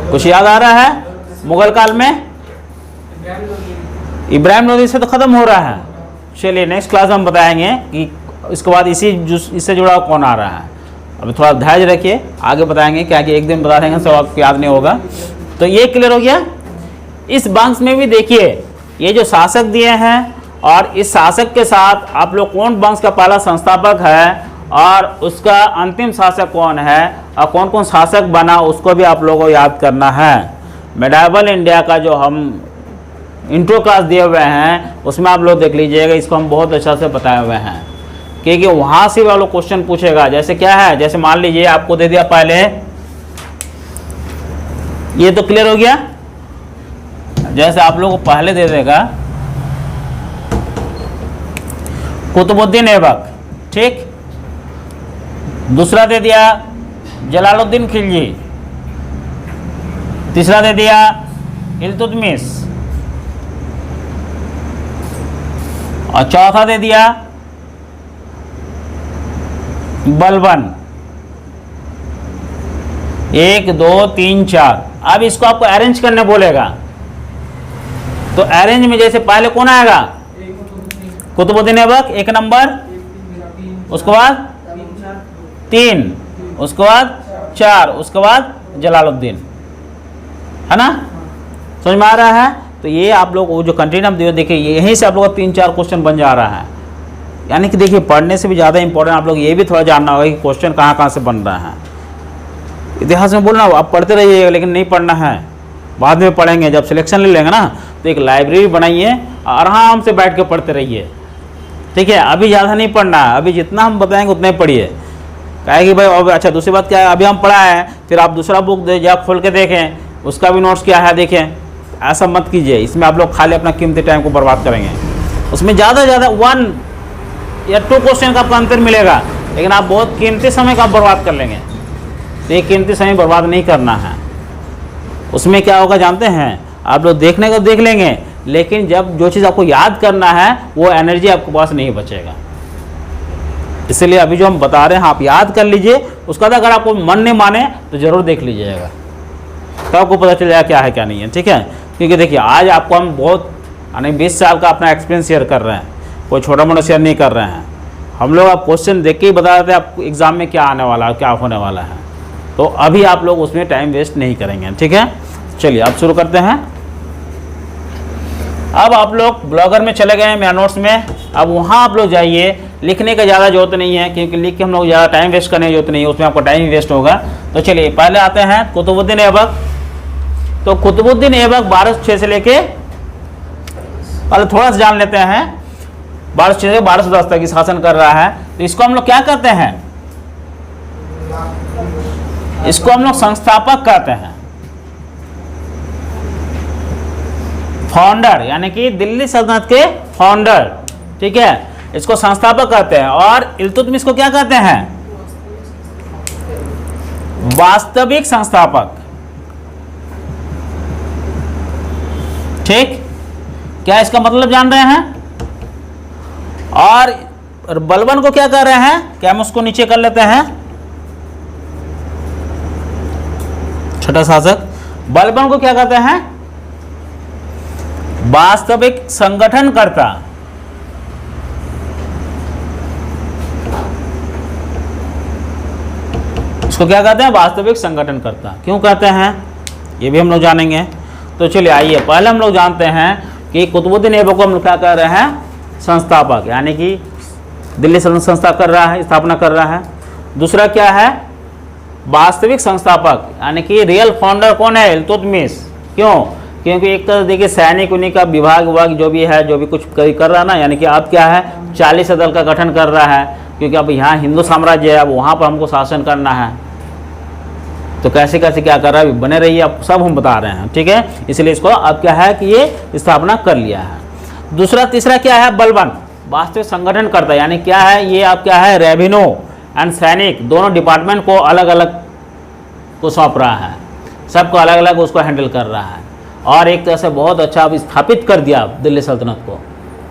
कुछ याद आ रहा है, मुगल काल में इब्राहिम लोधी से तो खत्म हो रहा है। चलिए नेक्स्ट क्लास में हम बताएंगे कि इसके बाद इससे जुड़ा कौन आ रहा है। अभी थोड़ा धैर्य रखिए, आगे बताएंगे, क्या कि एक दिन बता देंगे सब आपको याद नहीं होगा। तो ये क्लियर हो गया। इस वंश में भी देखिए ये जो शासक दिए हैं, और इस शासक के साथ आप लोग कौन वंश का पहला संस्थापक है और उसका अंतिम शासक कौन है और कौन कौन शासक बना, उसको भी आप लोगों को याद करना है। मेडाइवल इंडिया का जो हम इंट्रो क्लास दिए हुए हैं उसमें आप लोग देख लीजिएगा, इसको हम बहुत अच्छा से बताए हुए हैं, क्योंकि वहाँ से वालों क्वेश्चन पूछेगा। जैसे क्या है, जैसे मान लीजिए आपको दे दिया पहले, ये तो क्लियर हो गया। जैसे आप लोगों को पहले दे देगा कुतुबुद्दीन ऐबक, ठीक, दूसरा दे दिया जलालुद्दीन खिलजी, तीसरा दे दिया इल्तुतमिश, और चौथा दे दिया बलबन। 1 2 3 4। अब इसको आपको अरेंज करने बोलेगा, तो अरेंज में जैसे पहले कौन आएगा, कुतुबुद्दीन ऐबक 1 नंबर, उसके बाद 3, उसके बाद 4, उसके बाद जलालुद्दीन, है ना, समझ में आ रहा है। तो ये आप लोग वो जो कंटिन्यू हम देखिए यहीं से आप लोग 3-4 क्वेश्चन बन जा रहा है। यानी कि देखिए पढ़ने से भी ज़्यादा इंपॉर्टेंट आप लोग ये भी थोड़ा जानना होगा कि क्वेश्चन कहाँ कहाँ से बन रहा है। इतिहास में बोलना आप पढ़ते रहिएगा, लेकिन नहीं पढ़ना है, बाद में पढ़ेंगे, जब सिलेक्शन ले लेंगे ना, तो एक लाइब्रेरी बनाइए, आराम से बैठ के पढ़ते रहिए, ठीक है। अभी ज़्यादा नहीं पढ़ना है, अभी जितना हम बताएंगे उतना ही पढ़िए। कहे कि भाई अब अच्छा दूसरी बात क्या है, अभी हम पढ़ा है, फिर आप दूसरा बुक दे आप खोल के देखें, उसका भी नोट्स क्या है देखें, ऐसा मत कीजिए। इसमें आप लोग खाली अपना कीमती टाइम को बर्बाद करेंगे। उसमें ज़्यादा से ज़्यादा 1 या 2 क्वेश्चन का आपको अंतर मिलेगा, लेकिन आप बहुत कीमती समय का बर्बाद कर लेंगे। तो ये कीमती समय बर्बाद नहीं करना है। उसमें क्या होगा जानते हैं, आप लोग देखने को देख लेंगे, लेकिन जब जो चीज़ आपको याद करना है वो एनर्जी आपके पास नहीं बचेगा। इसलिए अभी जो हम बता रहे हैं आप याद कर लीजिए, उसका अगर आपको मन नहीं माने तो ज़रूर देख लीजिएगा, तो आपको पता चल जाएगा क्या है क्या नहीं है, ठीक है। क्योंकि देखिए आज आपको हम बहुत यानी 20 साल का अपना एक्सपीरियंस शेयर कर रहे हैं, कोई छोटा मोटा शेयर नहीं कर रहे हैं हम लोग। आप क्वेश्चन देख के ही बता देते हैं आपको एग्ज़ाम में क्या आने वाला है, क्या होने वाला है। तो अभी आप लोग उसमें टाइम वेस्ट नहीं करेंगे, ठीक है। चलिए अब शुरू करते हैं। अब आप लोग ब्लॉगर में चले गए हैं मेरा नोट्स में, अब वहाँ आप लोग जाइए। लिखने का ज़्यादा जरूरत नहीं है, क्योंकि लिख के हम लोग ज़्यादा टाइम वेस्ट करने की जरूरत नहीं है, उसमें आपको टाइम वेस्ट होगा। तो चलिए पहले आते हैं कुतुबुद्दीन ऐबक। तो कुतुबुद्दीन ऐबक 1206 से लेके, पहले थोड़ा सा जान लेते हैं, 1206 से 1210 तक की शासन कर रहा है। तो इसको हम लोग क्या कहते हैं, इसको हम लोग संस्थापक कहते हैं, फाउंडर, यानी कि दिल्ली सल्तनत के फाउंडर। ठीक है, इसको संस्थापक कहते हैं। और इल्तुतमिश को क्या कहते हैं? वास्तविक संस्थापक। ठीक, क्या इसका मतलब जान रहे हैं? और बलबन को क्या कह रहे हैं? क्या हम उसको नीचे कर लेते हैं? छठा शासक बलबन को क्या कहते हैं? वास्तविक संगठनकर्ता। इसको क्या कहते हैं? वास्तविक संगठनकर्ता। क्यों कहते हैं ये भी हम लोग जानेंगे। तो चलिए आइए, पहले हम लोग जानते हैं कि कुतुबुद्दीन ऐबक को हम लोग क्या कह रहे हैं? संस्थापक, यानी कि दिल्ली सल्तनत संस्था कर रहा है, स्थापना कर रहा है। दूसरा क्या है? वास्तविक संस्थापक, यानी कि रियल फाउंडर कौन है? इल्तुतमिश। क्यों? क्योंकि एक तरह देखिए सैनिक उन्हीं का विभाग जो भी है, जो भी कुछ कर रहा है ना, यानी कि अब क्या है 40 दल का गठन कर रहा है, क्योंकि अब यहाँ हिंदू साम्राज्य है, अब वहाँ पर हमको शासन करना है। तो कैसे कैसे क्या कर रहा है, बने रहिए, अब सब हम बता रहे हैं, ठीक है। इसलिए इसको अब क्या है कि ये स्थापना कर लिया है। दूसरा तीसरा क्या है? बलबन, वास्तविक संगठन करता है, यानी क्या है ये अब क्या है? रेवेन्यू एंड सैनिक दोनों डिपार्टमेंट को अलग अलग को सौंप रहा है, सबको अलग अलग उसको हैंडल कर रहा है, और एक तरह से बहुत अच्छा अब स्थापित कर दिया दिल्ली सल्तनत को,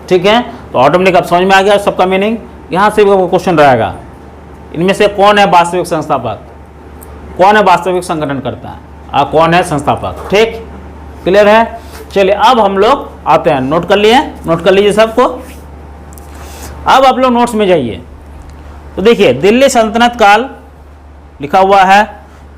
ठीक है। तो ऑटोमेटिक अब समझ में आ गया सबका मीनिंग। यहाँ से भी क्वेश्चन रहेगा, इनमें से कौन है वास्तविक संस्थापक, कौन है वास्तविक संगठन करता है, और कौन है संस्थापक? ठीक, क्लियर है। चलिए अब हम लोग आते हैं, नोट कर लिए, नोट कर लीजिए सबको। अब आप लोग नोट्स में जाइए। तो देखिए दिल्ली सल्तनत काल लिखा हुआ है,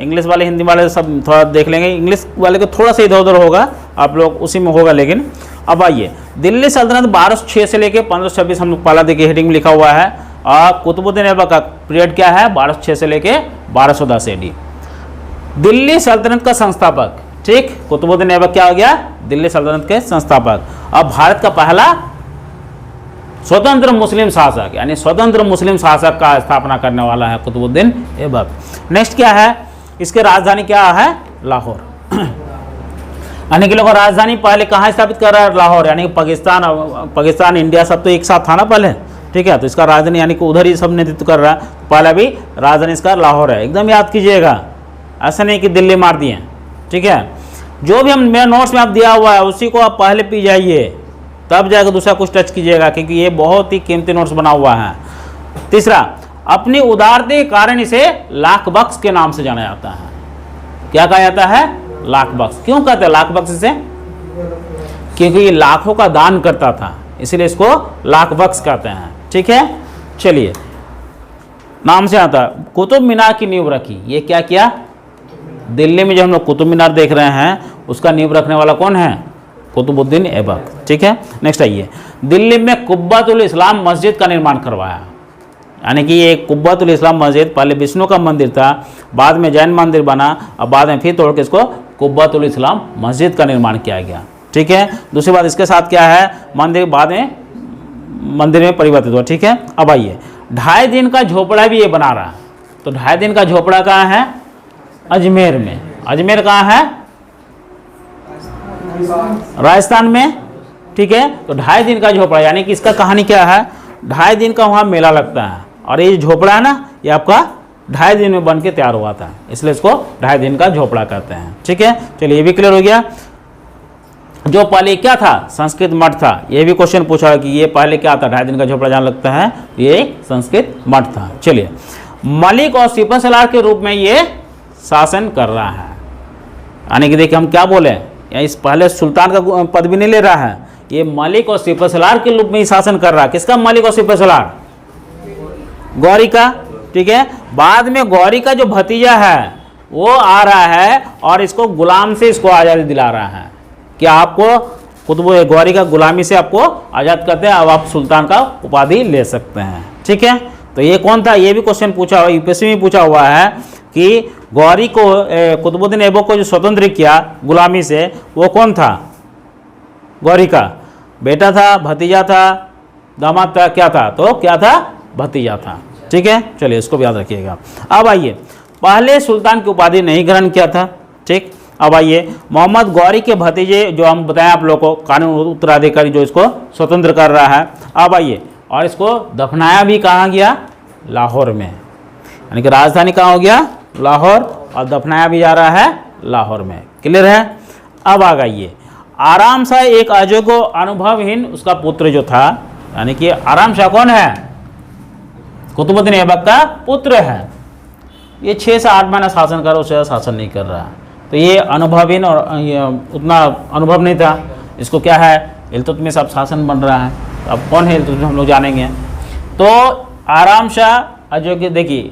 इंग्लिश वाले हिंदी वाले सब थोड़ा देख लेंगे, इंग्लिश वाले को थोड़ा सा इधर उधर होगा, आप लोग उसी में होगा। लेकिन अब आइए, दिल्ली सल्तनत 1206 से लेके 1526 हम लोग पहला देखिए हेडिंग में लिखा हुआ है। और कुतुबुद्दीन ऐबक का पीरियड क्या है? 1206 से लेके 1210 AD। दिल्ली सल्तनत का संस्थापक, ठीक, कुतुबुद्दीन ऐबक क्या हो गया? दिल्ली सल्तनत के संस्थापक। अब भारत का पहला स्वतंत्र मुस्लिम शासक, यानी स्वतंत्र मुस्लिम शासक का स्थापना करने वाला है कुतुबुद्दीन ऐबक। नेक्स्ट क्या है? इसके राजधानी क्या है? लाहौर। यानी कि लोग राजधानी पहले कहाँ स्थापित कर रहा है? लाहौर, यानी कि पाकिस्तान इंडिया सब तो एक साथ था ना पहले, ठीक है। तो इसका राजधानी यानी कि उधर ही सब नेतृत्व कर रहा है। पहले भी राजधानी इसका लाहौर है, एकदम याद कीजिएगा, ऐसा नहीं कि दिल्ली मार दिए, ठीक है। जो भी हम मेरे नोट्स में आप दिया हुआ है उसी को आप पहले पी जाइए, तब जाकर दूसरा कुछ टच कीजिएगा, क्योंकि ये बहुत ही कीमती नोट्स बना हुआ है। तीसरा, अपनी उदारता के कारण इसे लाख बख्श के नाम से जाना जाता है। क्या कहा जाता है? लाख बख्श। क्यों कहते हैं लाख बख्श इसे? क्योंकि ये लाखों का दान करता था, इसलिए इसको लाख बख्श कहते हैं, ठीक है। चलिए, नाम से आता, कुतुब मीनार की नींव रखी। ये क्या किया? दिल्ली में जो हम लोग कुतुब मीनार देख रहे हैं उसका नींव रखने वाला कौन है? कुतुबुद्दीन ऐबक, ठीक है। नेक्स्ट आइए, दिल्ली में कुब्बतुल इस्लाम मस्जिद का निर्माण करवाया। यानी कि ये कुब्बतुल इस्लाम मस्जिद पहले विष्णु का मंदिर था, बाद में जैन मंदिर बना, और बाद में फिर तोड़ के इसको कुब्बतुल इस्लाम मस्जिद का निर्माण किया गया, ठीक है। दूसरी बात इसके साथ क्या है? मंदिर बाद में मंदिर में परिवर्तित हुआ, ठीक है। अब आइए, 2.5 दिन का झोपड़ा भी ये बना रहा है। तो 2.5 दिन का झोपड़ा कहाँ है? अजमेर में। अजमेर कहाँ है? राजस्थान में, ठीक है। तो 2.5 दिन का झोपड़ा, यानी कि इसका कहानी क्या है? 2.5 दिन का वहाँ मेला लगता है, और ये झोपड़ा है ना, ये आपका 2.5 दिन में बन के तैयार हुआ था, इसलिए इसको 2.5 दिन का झोपड़ा कहते हैं, ठीक है। चलिए ये भी क्लियर हो गया। जो पहले क्या था? संस्कृत मठ था। ये भी क्वेश्चन पूछा कि ये पहले क्या था? 2.5 दिन का झोपड़ा जहाँ लगता है, ये संस्कृत मठ था। चलिए, मलिक और सिपह सलार के रूप में ये शासन कर रहा है। यानी कि देखिए हम क्या बोले, इस पहले सुल्तान का पद भी नहीं ले रहा है, ये मलिक और सिपह सलार के रूप में ही शासन कर रहा है। किसका मलिक और सिपह सलार? गौरी का, ठीक है। बाद में गौरी का जो भतीजा है वो आ रहा है और इसको गुलाम से इसको आज़ादी दिला रहा है कि आपको कुतुब गौरी का गुलामी से आपको आज़ाद करते हैं, अब आप सुल्तान का उपाधि ले सकते हैं, ठीक है। तो ये कौन था? ये भी क्वेश्चन पूछा हुआ, यूपीएससी में पूछा हुआ है कि गौरी को कुतुबुद्दीन ऐबक को जो स्वतंत्र किया गुलामी से, वो कौन था? गौरी का बेटा था, भतीजा था, दामाद था, क्या था? तो क्या था? भतीजा था, ठीक है। चलिए इसको भी याद रखिएगा। अब आइए, पहले सुल्तान की उपाधि नहीं ग्रहण किया था, ठीक। अब आइए, मोहम्मद गौरी के भतीजे जो हम बताएं आप लोगों को, कानून उत्तराधिकारी जो इसको स्वतंत्र कर रहा है, अब आइए, और इसको दफनाया भी कहाँ गया, लाहौर में, यानी कि राजधानी कहाँ हो गया, लाहौर, और दफनाया भी जा रहा है लाहौर में। क्लियर है। अब आ गई आराम शाह एक अजोगो अनुभवहीन उसका पुत्र जो था, यानी कि आराम शाह कौन है, कुतुबुद्दीन ऐबक का पुत्र है। ये 6 से 8 महीना शासन कर, उससे शासन नहीं कर रहा, तो ये अनुभवहीन और ये उतना अनुभव नहीं था। इसको क्या है, इल्तुतमिश अब शासन बन रहा है। अब कौन है इल्तुतमिश हम लोग जानेंगे। तो आराम शाह अजोगे, देखिए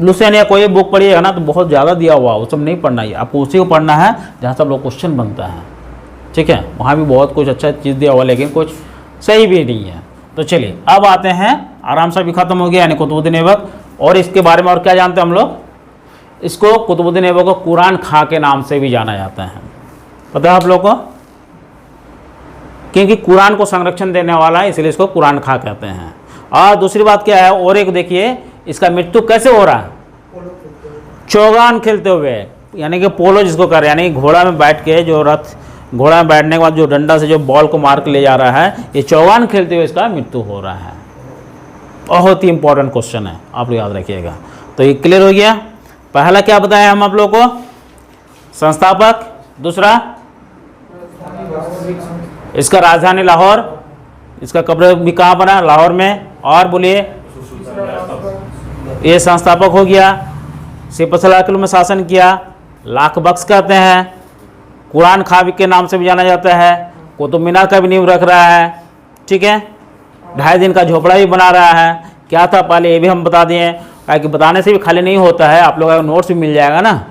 लुसेन या कोई बुक पढ़िएगा ना तो बहुत ज़्यादा दिया हुआ, वो सब नहीं पढ़ना है, आपको उसी को पढ़ना है जहाँ सब लोग क्वेश्चन बनता है, ठीक है। वहाँ भी बहुत कुछ अच्छा चीज़ दिया हुआ, लेकिन कुछ सही भी नहीं है। तो चलिए अब आते हैं, आराम शाह भी खत्म हो गया, यानी कुतुबुद्दीन ऐबक। और इसके बारे में और क्या जानते हैं हम लोग, इसको कुतुबुद्दीन ऐबक को कुरान खां के नाम से भी जाना जाता है, पता है आप लोग को, क्योंकि कुरान को संरक्षण देने वाला है, इसलिए इसको कुरान खां कहते हैं। और दूसरी बात क्या है, और एक देखिए इसका मृत्यु कैसे हो रहा है, चौगान खेलते हुए, यानी कि पोलो जिसको कर रहे हैं, यानी घोड़ा में बैठ के, जो रथ घोड़ा में बैठने के बाद जो डंडा से जो बॉल को मार के ले जा रहा है, ये चौगान खेलते हुए इसका मृत्यु हो रहा है। बहुत ही इंपॉर्टेंट क्वेश्चन है, आप लोग याद रखिएगा। तो ये क्लियर हो गया। पहला क्या बताया हम आप लोग को, संस्थापक, दूसरा इसका राजधानी लाहौर, इसका कब्र भी कहाँ बना, लाहौर में, और बोलिए ये संस्थापक हो गया, सिर्फ सलाकिल में शासन किया, लाख बख्श कहते हैं, कुरान खां के नाम से भी जाना जाता है, कुतुब मीनार का भी नींव रख रहा है, ठीक है, 2.5 दिन का झोपड़ा भी बना रहा है। क्या था पहले ये भी हम बता दिए, ताकि बताने से भी खाली नहीं होता है, आप लोगों को नोट्स भी मिल जाएगा ना,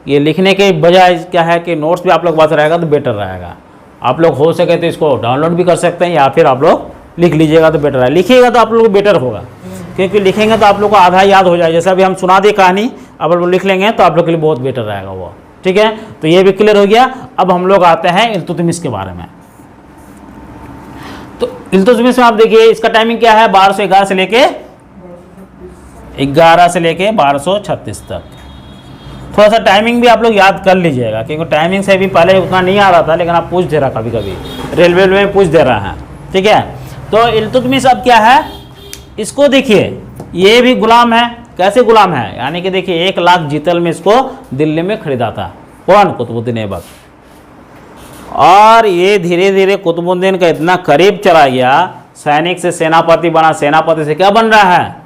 ये लिखने के बजाय क्या है कि नोट्स भी आप लोग पास रहेगा तो बेटर रहेगा। आप लोग हो सके तो इसको डाउनलोड भी कर सकते हैं, या फिर आप लोग लिख लीजिएगा तो बेटर है, लिखिएगा तो आप लोग को बेटर होगा, क्योंकि लिखेंगे तो आप लोग को आधा याद हो जाए। जैसे अभी हम सुना दी कहानी, अब लोग लिख लेंगे तो आप लोग के लिए बहुत बेटर रहेगा वो, ठीक है। तो ये भी क्लियर हो गया। अब हम लोग आते हैं इल्तुतमिश के बारे में। तो इल्तुतमिश में आप देखिए इसका टाइमिंग क्या है, 1211 से लेके 1236 तक। थोड़ा सा टाइमिंग भी आप लोग याद कर लीजिएगा, क्योंकि टाइमिंग से भी पहले उतना नहीं आ रहा था, लेकिन आप पूछ दे रहा कभी कभी, रेलवे में पूछ दे रहा है, ठीक है। तो इल्तुतमिश अब क्या है, इसको देखिए ये भी गुलाम है। कैसे गुलाम है, यानी कि देखिए 1 लाख जीतल में इसको दिल्ली में खरीदा था, कौन, कुतुबुद्दीन ऐबक। और ये धीरे धीरे कुतुबुद्दीन का इतना करीब चला गया, सैनिक से सेनापति बना, सेनापति से क्या बन रहा है,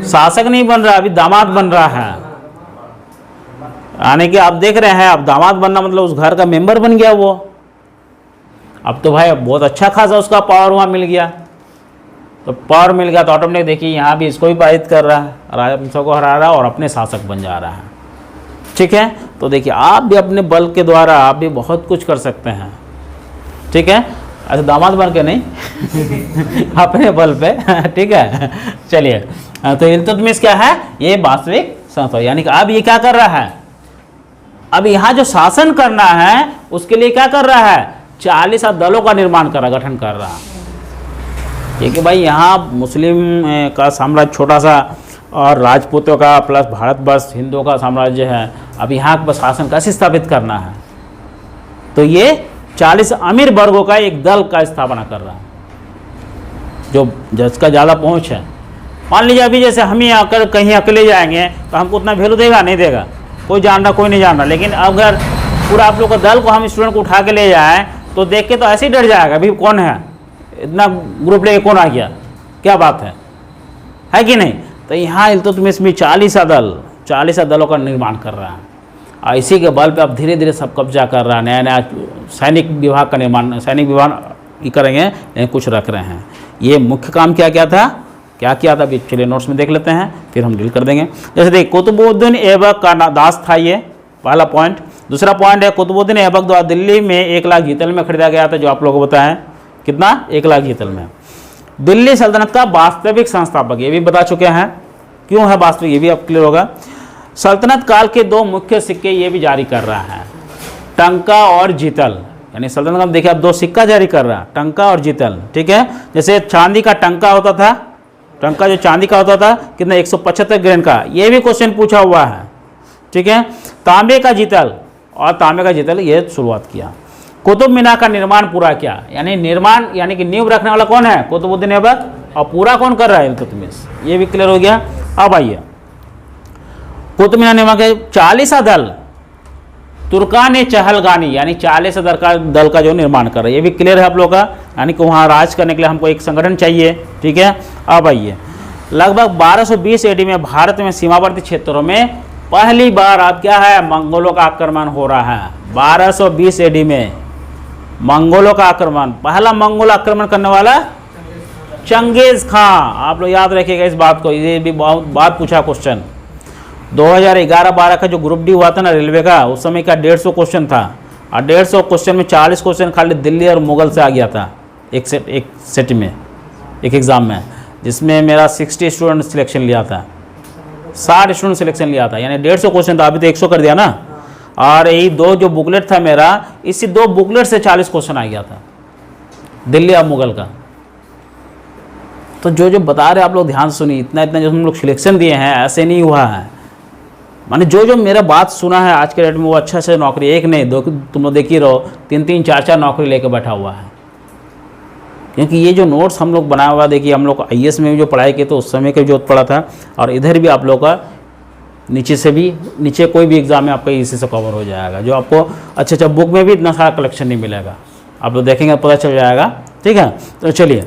शासक नहीं बन रहा, अभी दामाद बन रहा है। यानी कि आप देख रहे हैं, अब दामाद बनना मतलब उस घर का मेंबर बन गया वो। अब तो भाई बहुत अच्छा खासा उसका पावर वहाँ मिल गया, तो पावर मिल गया तो ऑटोमेटिक देखिए यहाँ भी इसको भी पारित कर रहा है, राजवंशों को हरा रहा है और अपने शासक बन जा रहा है, ठीक है। तो देखिए आप भी अपने बल के द्वारा आप भी बहुत कुछ कर सकते हैं, ठीक है, ऐसे दामाद बन के नहीं अपने बल पे, ठीक है। चलिए, तो इल्तुतमिश क्या है, ये वास्तविक संस्था, यानी कि अब ये क्या कर रहा है, अब यहाँ जो शासन करना है उसके लिए क्या कर रहा है, 40 दलों का निर्माण कर रहा, गठन कर रहा है। क्योंकि भाई यहाँ मुस्लिम का साम्राज्य छोटा सा और राजपूतों का प्लस भारतवर्ष हिंदुओं का साम्राज्य है, अब यहाँ पर शासन कैसे स्थापित करना है, तो ये 40 अमीर वर्गों का एक दल का स्थापना कर रहा है, जो जिसका ज़्यादा पहुँच है। मान लीजिए अभी जैसे हम ही आकर कहीं अकेले जाएंगे तो हमको उतना वैल्यू देगा, नहीं देगा, कोई जान रहा कोई नहीं जान रहा। लेकिन अगर पूरा आप लोग का दल को हम स्टूडेंट को उठा के ले जाएँ तो देख के तो ऐसे ही डर जाएगा, अभी कौन है, इतना ग्रुप लेके कौन आ गया, क्या बात है कि नहीं। तो यहाँ इल्तुतमिश में 40 दलों का निर्माण कर रहा है, और इसी के बल पे अब धीरे धीरे सब कब्जा कर रहा है। नया नया सैनिक विभाग का निर्माण, सैनिक विभाग ये करेंगे, लेकिन कुछ रख रहे हैं। ये मुख्य काम क्या क्या था, क्या किया था, अभी चलिए नोट्स में देख लेते हैं, फिर हम डील कर देंगे। जैसे देखिए कुतुबुद्दीन ऐबक का दास था, ये पहला पॉइंट। दूसरा पॉइंट है कुतुबुद्दीन ऐबक द्वारा दिल्ली में 1 लाख जीतल में खरीदा गया था, जो आप लोगों को बताएं कितना, 1 लाख जीतल में। दिल्ली सल्तनत का वास्तविक संस्थापक, ये भी बता चुके हैं, क्यों है वास्तविक ये भी अब क्लियर होगा। सल्तनत काल के 2 मुख्य सिक्के ये भी जारी कर रहा है, टंका और जीतल, यानी सल्तनत का देखिए अब 2 सिक्का जारी कर रहा है, टंका और जीतल, ठीक है। जैसे चांदी का टंका होता था, टंका जो चांदी का होता था कितना, 175 ग्रेन का, ये भी क्वेश्चन पूछा हुआ है, ठीक है। तांबे का जीतल, और तांबे का जीतल ये शुरुआत किया। कुतुब मीनार का निर्माण पूरा किया, यानी निर्माण यानी कि नींव रखने वाला कौन है? कुतुबुद्दीन ऐबक। और पूरा कौन कर रहा है? इल्तुतमिश। ये भी क्लियर हो गया। अब आइए कुतुब मीनार निर्माण के 40 दल तुर्कान चहलगानी, यानी 40 दल का जो निर्माण कर रहा है, ये भी क्लियर है आप लोग का, यानी कि वहाँ राज करने के लिए हमको एक संगठन चाहिए। ठीक है। अब आइए लगभग 1220 AD में भारत में सीमावर्ती क्षेत्रों में पहली बार अब क्या है? मंगोलों का आक्रमण हो रहा है। 1220 AD में मंगोलों का आक्रमण, पहला मंगोल आक्रमण करने वाला चंगेज खां। आप लोग याद रखिएगा इस बात को, ये भी बहुत बार पूछा क्वेश्चन। 2011-12 का जो ग्रुप डी हुआ था ना रेलवे का, उस समय का 150 क्वेश्चन था, और 150 क्वेश्चन में 40 क्वेश्चन खाली दिल्ली और मुगल से आ गया था एक सेट में, एक एग्ज़ाम में, जिसमें मेरा 60 स्टूडेंट सिलेक्शन लिया था, 60 स्टूडेंट सिलेक्शन लिया था, यानी 150 क्वेश्चन था, अभी तो 100 कर दिया ना। और यही 2 जो बुकलेट था मेरा, इसी 2 बुकलेट से 40 क्वेश्चन आ गया था दिल्ली और मुगल का। तो जो बता रहे आप लोग ध्यान सुनिए, इतना जो हम लोग सिलेक्शन दिए हैं ऐसे नहीं हुआ है, माने जो मेरा बात सुना है आज के डेट में वो अच्छा से नौकरी, एक नहीं 2, तुम लोग देख ही रहो, 3-3 4-4 नौकरी लेके बैठा हुआ है। क्योंकि ये जो नोट्स हम लोग बनाया हुआ, देखिए हम लोग IAS में भी जो पढ़ाई किए तो उस समय का जो पढ़ा था, और इधर भी आप लोग का नीचे से भी, नीचे कोई भी एग्ज़ाम में आपका इसी से कवर हो जाएगा, जो आपको अच्छा बुक में भी इतना सारा कलेक्शन नहीं मिलेगा, आप लोग देखेंगे पता चल जाएगा। ठीक है। तो चलिए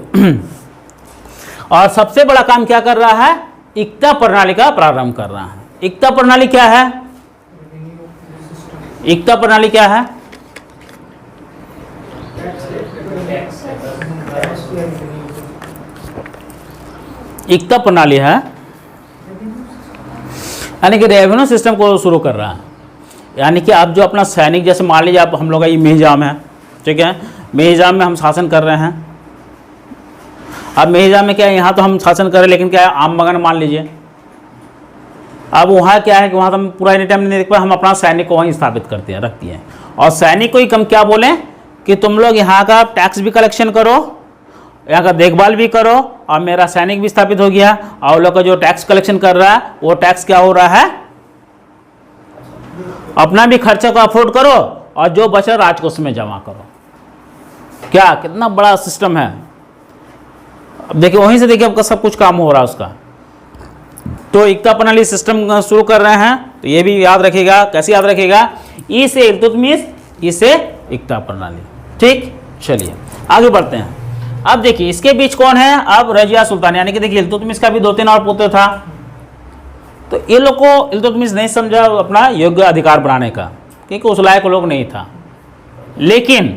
और सबसे बड़ा काम क्या कर रहा है? इक्ता प्रणाली का प्रारंभ कर रहा है। इक्ता प्रणाली क्या है? इक्ता प्रणाली क्या है? इक्ता प्रणाली है यानी कि रेवेन्यू सिस्टम को शुरू कर रहा है, यानी कि आप जो अपना सैनिक, जैसे मान लीजिए आप, हम लोग का ये मेहिजाम है, ठीक है, मेहिजाम में हम शासन कर रहे हैं। अब मेहिजाम में क्या है? यहाँ तो हम शासन कर रहे हैं, लेकिन क्या है, आम बगान मान लीजिए, अब वहाँ क्या है कि वहाँ तो हम पूरा एनी टाइम नहीं देख पाए, हम अपना सैनिक को वहीं स्थापित करते हैं, रखती हैं, और सैनिक को ही कम क्या बोलें कि तुम लोग यहाँ का टैक्स भी कलेक्शन करो, यहाँ का देखभाल भी करो, और मेरा सैनिक भी स्थापित हो गया, और लोग का जो टैक्स कलेक्शन कर रहा है वो टैक्स क्या हो रहा है? अपना भी खर्चा को अफोर्ड करो, और जो बचा राजकोष में जमा करो। क्या कितना बड़ा सिस्टम है। अब देखिए वहीं से देखिए आपका सब कुछ काम हो रहा है उसका। तो इक्ता प्रणाली सिस्टम शुरू कर रहे हैं, तो ये भी याद रखिएगा। कैसे याद रखिएगा? ई से इल्तुतमिश, ई से इक्ता प्रणाली। ठीक, चलिए आगे बढ़ते हैं। अब देखिए इसके बीच कौन है? अब रजिया सुल्तान, यानी कि देखिए इल्तुतमिश का भी 2-3 और पुत्र था, तो ये लोग को इल्तुतमिश नहीं समझा अपना योग्य अधिकार बनाने का, क्योंकि उस लायक लोग नहीं था, लेकिन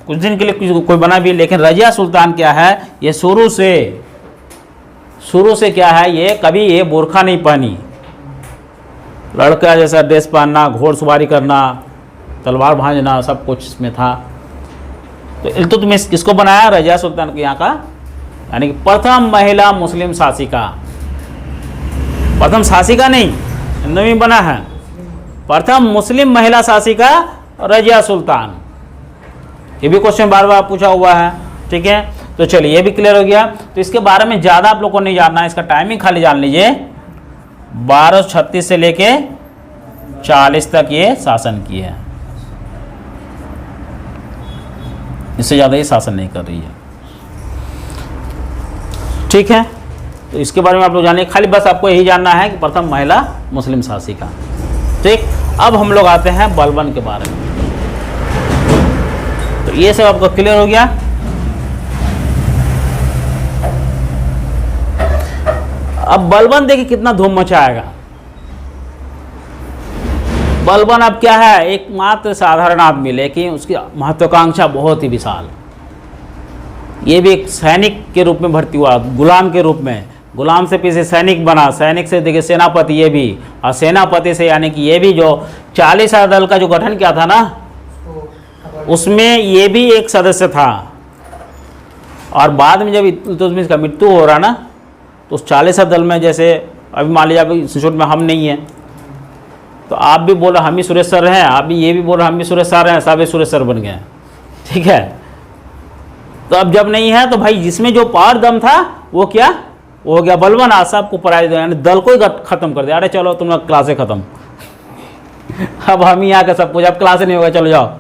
कुछ दिन के लिए कोई बना भी। लेकिन रजिया सुल्तान क्या है? ये शुरू से क्या है, ये कभी ये बुर्खा नहीं पहनी, लड़का जैसा ड्रेस पहनना, घोड़सवारी करना, तलवार भांजना, सब कुछ इसमें था। तो इल्तुतमिश किसको बनाया? रजिया सुल्तान के यहाँ का, यानी कि प्रथम महिला मुस्लिम शासिका। प्रथम शासिका नहीं, नवीन बना है, प्रथम मुस्लिम महिला शासिका रजिया सुल्तान। ये भी क्वेश्चन बार बार पूछा हुआ है। ठीक है, तो चलिए ये भी क्लियर हो गया। तो इसके बारे में ज़्यादा आप लोग को नहीं जानना है, इसका टाइमिंग खाली जान लीजिए। 1236 से लेके 40 तक ये शासन किए हैं, इससे ज़्यादा ये शासन नहीं कर रही है। ठीक है, तो इसके बारे में आप लोग जानिए, खाली बस आपको यही जानना है कि प्रथम महिला मुस्लिम शासिका। ठीक, अब हम लोग आते हैं बलबन के बारे में। तो ये सब आपको क्लियर हो गया। अब बलबन देखिए कितना धूम मचाएगा। बलबन अब क्या है? एक मात्र साधारण आदमी, लेकिन उसकी महत्वाकांक्षा बहुत ही विशाल। ये भी एक सैनिक के रूप में भर्ती हुआ, गुलाम के रूप में, गुलाम से पीछे सैनिक बना, सैनिक से देखिए सेनापति, ये भी, और सेनापति से यानी कि ये भी जो 40 दल का जो गठन किया था ना, उसमें ये भी एक सदस्य था। और बाद में जब इल्तुतमिश का मृत्यु हो रहा ना, तो उस 40 दल में, जैसे अभी मान लीजिए अभी इंस्टीट्यूट में हम नहीं हैं, तो आप भी बोल रहे हम ही सुरेश सर हैं, आप भी ये भी बोल रहे हम भी सुरेश सर हैं, सब सुरेश सर बन गए। ठीक है, तो अब जब नहीं है तो भाई जिसमें जो पावर दम था वो क्या वो हो गया बलबन, आज सबको पराजित, यानी दल को ही खत्म कर दिया। अरे चलो तुम लोग क्लासे खत्म अब हम ही यहाँ का सब कुछ, अब क्लासे नहीं होगा, चलो जाओ।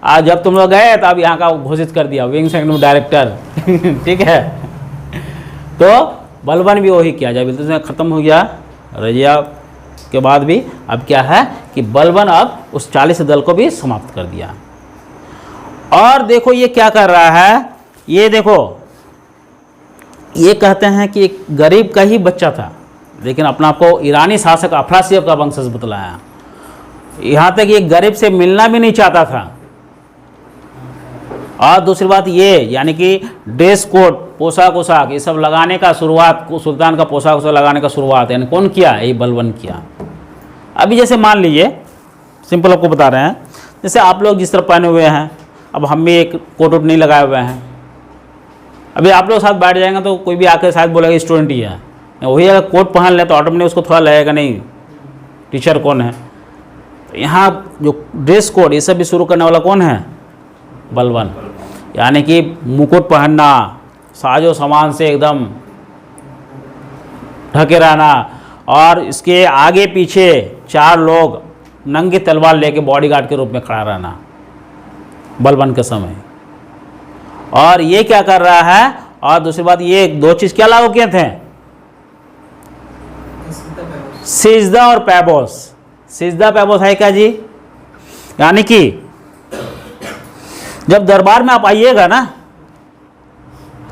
आज जब तुम लोग गए तब यहाँ का घोषित कर दिया विंग सेक्शन डायरेक्टर। ठीक है, तो बलबन भी वही किया, जब इल्तुतमिश ख़त्म हो गया रजिया के बाद भी, अब क्या है कि बलबन अब उस 40 दल को भी समाप्त कर दिया। और देखो ये क्या कर रहा है, ये देखो, ये कहते हैं कि एक गरीब का ही बच्चा था, लेकिन अपना आपको ईरानी शासक अफरासियब का वंशज बतलाया। यहाँ तक ये गरीब से मिलना भी नहीं चाहता था। और दूसरी बात ये, यानी कि ड्रेस कोड, पोशाक ये सब लगाने का शुरुआत, सुल्तान का पोशाक लगाने का शुरुआत यानी कौन किया, ये बलबन किया। अभी जैसे मान लीजिए, सिंपल आपको बता रहे हैं, जैसे आप लोग जिस तरह पहने हुए हैं, अब हम भी एक कोट वोट नहीं लगाए हुए हैं, अभी आप लोग साथ बैठ जाएंगे तो कोई भी आकर शायद बोलेगा स्टूडेंट ही है, वही अगर कोट पहन ले तो ऑटोमेटिक उसको थोड़ा लगेगा नहीं टीचर कौन है। तो यहाँ जो ड्रेस कोड ये सब भी शुरू करने वाला कौन है, बलबन। यानी कि मुकुट पहनना, साजो सामान से एकदम ढके रहना, और इसके आगे पीछे 4 लोग नंगी तलवार लेके बॉडीगार्ड के रूप में खड़ा रहना बलबन के समय। और ये क्या कर रहा है, और दूसरी बात ये 2 चीज़ क्या लागू किए थे, सिजदा और पैबोस। सिजदा पैबोस है क्या जी, यानी कि जब दरबार में आप आइएगा ना,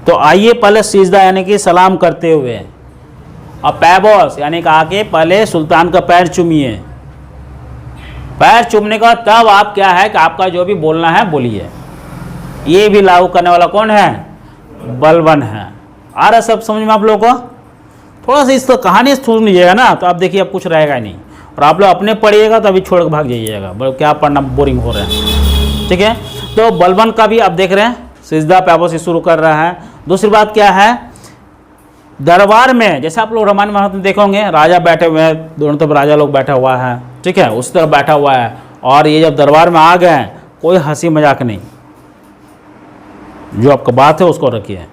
तो आइए पहले सिजदा यानी कि सलाम करते हुए, और पैबोस यानी कि आके पहले सुल्तान का पैर चूमिए। पैर चूमने का तब आप क्या है कि आपका जो भी बोलना है बोलिए। ये भी लागू करने वाला कौन है, बलबन है। आ रहा सब समझ में आप लोगों को? थोड़ा सा इस तो कहानी सुन लीजिएगा ना, तो आप देखिए अब कुछ रहेगा नहीं, और आप लोग अपने पढ़िएगा तो अभी छोड़ के भाग जाइएगा, क्या पढ़ना बोरिंग हो रहा है। ठीक है, तो बलबन का भी आप देख रहे हैं सिजदा पैबोस से शुरू कर रहा है। दूसरी बात क्या है, दरबार में जैसे आप लोग रामायण महाभारत में देखोगे, राजा बैठे हुए हैं, दोनों तरफ राजा लोग बैठा हुआ है, ठीक है, उस तरफ बैठा हुआ है, और ये जब दरबार में आ गए कोई हंसी मजाक नहीं, जो आपका बात है उसको रखिए।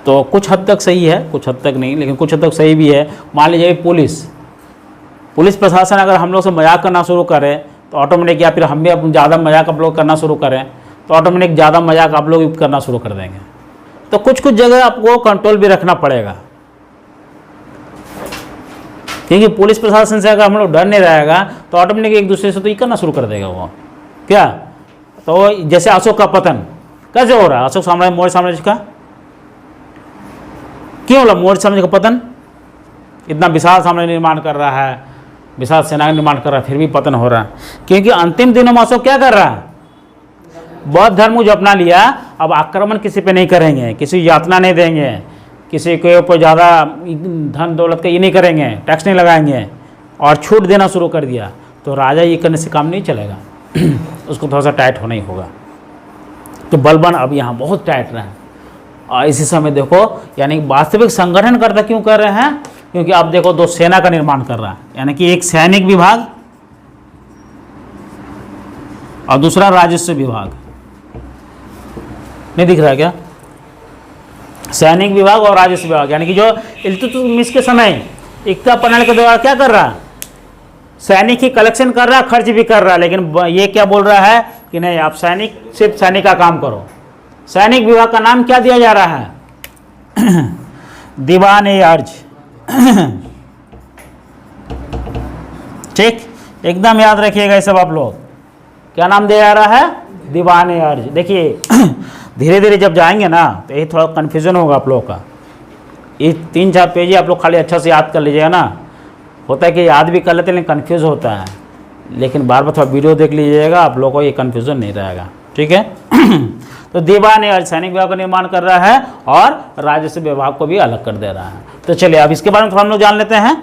तो कुछ हद तक सही है, कुछ हद तक नहीं, लेकिन कुछ हद तक सही भी है। मान लीजिए पुलिस प्रशासन अगर हम लोग से मजाक करना शुरू करे तो ऑटोमेटिक, या फिर हम भी ज़्यादा मजाक आप लोग करना शुरू करें तो ऑटोमेटिक ज़्यादा मजाक आप लोग करना शुरू कर देंगे। तो कुछ जगह आपको कंट्रोल भी रखना पड़ेगा, क्योंकि पुलिस प्रशासन से अगर हम लोग डर नहीं रहेगा तो ऑटोमेटिक एक दूसरे से तो ये करना शुरू कर देगा वो क्या। तो जैसे अशोक का पतन कैसे हो रहा है, अशोक साम्राज्य, मौर्य साम्राज्य का क्यों बोला, मौर्य साम्राज्य का पतन, इतना विशाल साम्राज्य निर्माण कर रहा है, विशाल सेना का निर्माण कर रहा है, फिर भी पतन हो रहा है, क्योंकि अंतिम दिनों में अशोक क्या कर रहा है, बौद्ध धर्म को जो अपना लिया, अब आक्रमण किसी पे नहीं करेंगे, किसी यातना नहीं देंगे, किसी के ऊपर ज़्यादा धन दौलत का ये नहीं करेंगे, टैक्स नहीं लगाएंगे, और छूट देना शुरू कर दिया। तो राजा ये करने से काम नहीं चलेगा, उसको थोड़ा सा टाइट होना ही होगा। तो बलबन अब यहाँ बहुत टाइट रहा है, और इसी समय देखो यानी वास्तविक संगठन करता क्यों कर रहे हैं, क्योंकि आप देखो 2 सेना का निर्माण कर रहा है, यानी कि एक सैनिक विभाग और दूसरा राजस्व विभाग। नहीं दिख रहा है क्या, सैनिक विभाग और राजस्व विभाग, यानी कि जो इल्तुतमिश के समय एकता प्रणाली के द्वारा क्या कर रहा है, सैनिक ही कलेक्शन कर रहा है, खर्च भी कर रहा है, लेकिन ये क्या बोल रहा है कि नहीं, आप सिर्फ सैनिक का काम करो। सैनिक विभाग का नाम क्या दिया जा रहा है, दीवान-ए-अर्ज। ठीक, एकदम याद रखिएगा ये सब आप लोग, क्या नाम दिया जा रहा है, दीवान-ए-अर्ज। देखिए धीरे धीरे जब जाएंगे ना तो ये थोड़ा कन्फ्यूजन होगा आप लोगों का, ये 3-4 पेज ही आप लोग खाली अच्छा से याद कर लीजिएगा ना। होता है कि याद भी कर लेते हैं लेकिन कन्फ्यूज़ होता है, लेकिन बार बार थोड़ा वीडियो देख लीजिएगा, आप लोगों को ये कन्फ्यूज़न नहीं रहेगा। ठीक है, तो दीवान-ए-अर्ज सैनिक विभाग का निर्माण कर रहा है और राजस्व विभाग को भी अलग कर दे रहा है। तो चलिए अब इसके बारे में थोड़ा हम लोग जान लेते हैं।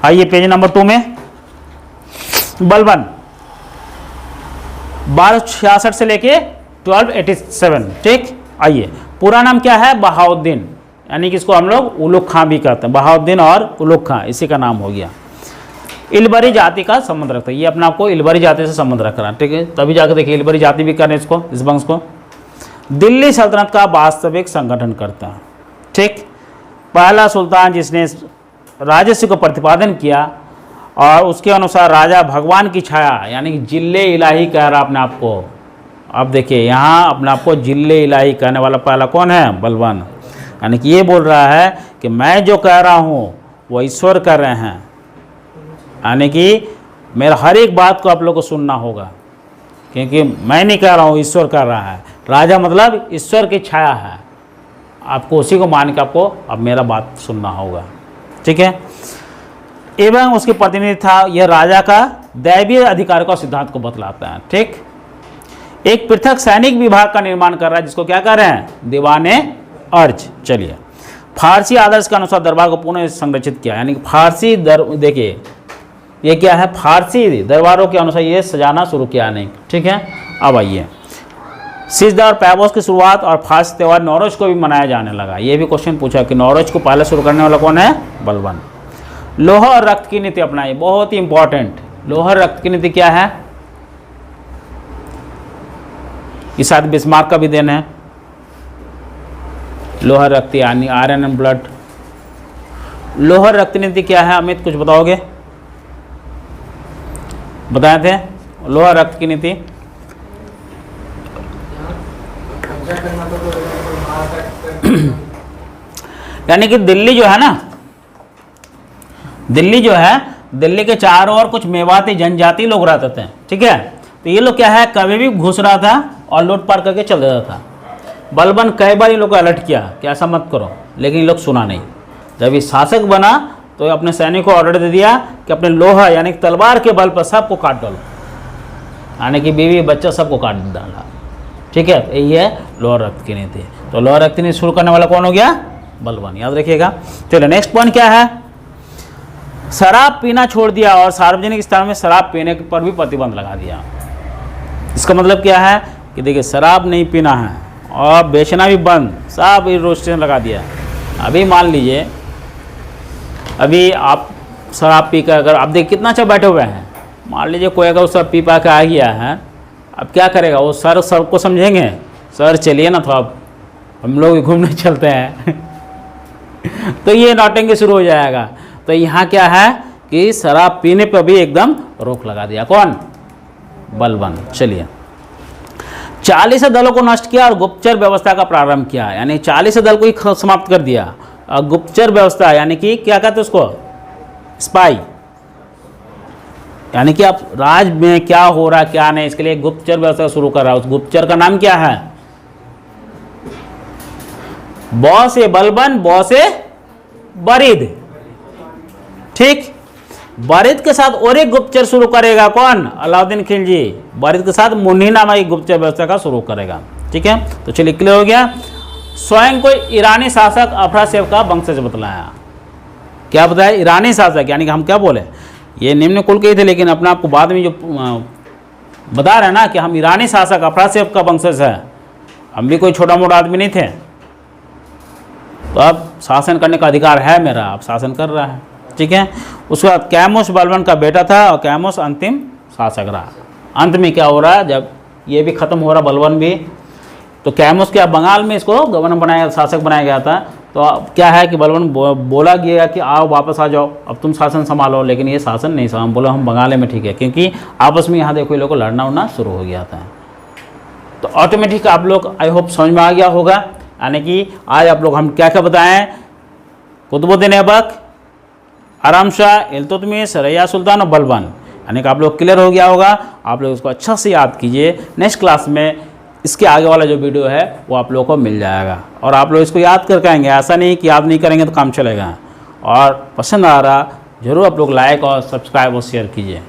आइए पेज नंबर 2 में, बलबन 1266 से लेके 1287। ठीक, आइए, पूरा नाम क्या है, बहाउद्दीन, यानी कि इसको हम लोग उलुग खां भी कहते हैं, बहाउद्दीन और उलुग खां इसी का नाम हो गया। इलबरी जाति का संबंध रखता है, ये अपना आपको इलबरी जाति से संबंध रख रहा है। ठीक है, तभी जाकर देखिए इलबरी जाति भी करें इसको, इस वंश को। दिल्ली सल्तनत का वास्तविक संगठन करता है। ठीक, पहला सुल्तान जिसने राजस्व को प्रतिपादन किया और उसके अनुसार राजा भगवान की छाया, यानी कि जिल्ले इलाही कह रहा अपने आप को। अब देखिए यहाँ अपने आप को जिल्ले इलाही कहने वाला पहला कौन है? बलवान। यानी कि ये बोल रहा है कि मैं जो कह रहा हूँ वो ईश्वर कर रहे हैं, यानी कि मेरा हर एक बात को आप लोग को सुनना होगा, क्योंकि मैं नहीं कह रहा हूँ, ईश्वर कर रहा है। राजा मतलब ईश्वर की छाया है, आपको उसी को मान के आपको अब मेरा बात सुनना होगा, ठीक है। एवं उसके प्रतिनिधि था, यह राजा का दैवीय अधिकार का सिद्धांत को बतलाता है, ठीक। एक पृथक सैनिक विभाग का निर्माण कर रहा है, जिसको क्या कर रहे हैं? दीवाने अर्ज। चलिए, फारसी आदर्श के अनुसार दरबार को पुनः संरचित किया, यानी कि फारसी देखिए ये क्या है? फारसी दरबारों के अनुसार ये सजाना शुरू किया, नहीं, ठीक है। अब आइए, सिजदा और पैबोस की शुरुआत और फारसी त्यौहार नौरोज को भी मनाया जाने लगा। ये भी क्वेश्चन पूछा कि नौरोज को पहले शुरू करने वाला कौन है? बलवान। लोहा और रक्त की नीति अपनाई, बहुत ही इंपॉर्टेंट। लोहा और रक्त की नीति क्या है? ये शायद बिस्मार्क का भी देन है। लोहा रक्त यानी आयरन एंड ब्लड। लोहा रक्त नीति क्या है? अमित कुछ बताओगे? बताए थे लोहा रक्त की नीति। यानी कि दिल्ली जो है ना, दिल्ली जो है, दिल्ली के चारों ओर कुछ मेवाती जनजाति लोग रहते थे, ठीक है। तो ये लोग क्या है, कभी भी घुस रहा था और लूटपाट करके चल देता था। बलबन कई बार ये लोग को अलर्ट किया कि ऐसा मत करो, लेकिन ये लोग सुना नहीं। जब ये शासक बना तो अपने सैनिकों को ऑर्डर दे दिया कि अपने लोहा यानी तलवार के बल पर सबको काट डालो, यानी कि बीवी बच्चा सबको काट डाला, ठीक है। यही है लोहा रक्त की नीति। तो लोहा रक्त की नीति शुरू करने वाला कौन हो गया? बलवान, याद रखिएगा। चलिए नेक्स्ट पॉइंट क्या है? शराब पीना छोड़ दिया और सार्वजनिक स्थान में शराब पीने पर भी प्रतिबंध लगा दिया। इसका मतलब क्या है कि देखिए शराब नहीं पीना है और बेचना भी बंद, सब रिस्ट्रिक्शन लगा दिया। अभी मान लीजिए, अभी आप शराब पी कर अगर आप देखिए कितना अच्छा बैठे हुए हैं, मान लीजिए कोई अगर उसका पी पा के आ गया है, अब क्या करेगा वो? सर सबको समझेंगे, सर चलिए ना, तो अब हम लोग घूमने चलते हैं तो ये नौटंकी शुरू हो जाएगा। तो यहाँ क्या है कि शराब पीने पर भी एकदम रोक लगा दिया। कौन? बलवान। चलिए, 40 दलों को नष्ट किया और गुप्तचर व्यवस्था का प्रारंभ किया, यानी 40 दल को ही समाप्त कर दिया। और गुप्तचर व्यवस्था यानी कि क्या कहते हैं उसको? स्पाई, यानी कि आप राज में क्या हो रहा क्या नहीं, इसके लिए गुप्तचर व्यवस्था शुरू कर रहा है। उस गुप्तचर का नाम क्या है? बॉस ए बलबन, बॉस ए बरीद, ठीक। बरीद के साथ और एक गुप्तचर शुरू करेगा। कौन? अलाउद्दीन खिलजी। बरीद के साथ मुन्नी नामक एक गुप्तचर व्यवस्था का शुरू करेगा, ठीक है। तो चलिए क्लियर हो गया। स्वयं को ईरानी शासक अफरासेब का वंशज बतलाया। क्या बताया? ईरानी शासक, यानी कि हम क्या बोले, ये निम्न कुल के ही थे, लेकिन अपने आपको बाद में जो बता रहे हैं ना कि हम ईरानी शासक अफरासेब का वंशज है, हम भी कोई छोटा मोटा आदमी नहीं थे। तो अब शासन करने का अधिकार है मेरा, अब शासन कर रहा है, ठीक है। उसके बाद कैमोस बलबन का बेटा था और कैमोस अंतिम शासक रहा। अंत में क्या हो रहा है, जब ये भी खत्म हो रहा बलबन भी, तो कैमोस क्या बंगाल में इसको गवर्नर बनाया, शासक बनाया गया था। तो अब क्या है कि बलबन बोला गया कि आओ वापस आ जाओ, अब तुम शासन संभालो, लेकिन ये शासन नहीं संभाल, बोला हम बंगाल में ठीक है, क्योंकि आपस में यहाँ देखो ये लोग को लड़ना उड़ना शुरू हो गया था। तो ऑटोमेटिक आप लोग आई होप समझ में आ गया होगा, यानी कि आज आप लोग हम क्या क्या बताएं, कुतुबुद्दीन ऐबक, आराम शाह, इल्तुतमिश, रैया सुल्तान और बलबन, यानी कि आप लोग क्लियर हो गया होगा। आप लोग इसको अच्छा से याद कीजिए। नेक्स्ट क्लास में इसके आगे वाला जो वीडियो है वो आप लोगों को मिल जाएगा और आप लोग इसको याद करके आएंगे। ऐसा नहीं कि याद नहीं करेंगे तो काम चलेगा। और पसंद आ रहा जरूर आप लोग लाइक और सब्सक्राइब और शेयर कीजिए,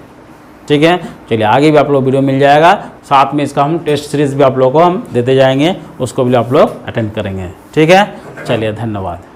ठीक है। चलिए आगे भी आप लोग वीडियो मिल जाएगा, साथ में इसका हम टेस्ट सीरीज़ भी आप लोगों को हम देते जाएंगे, उसको भी आप लोग अटेंड करेंगे, ठीक है। चलिए धन्यवाद।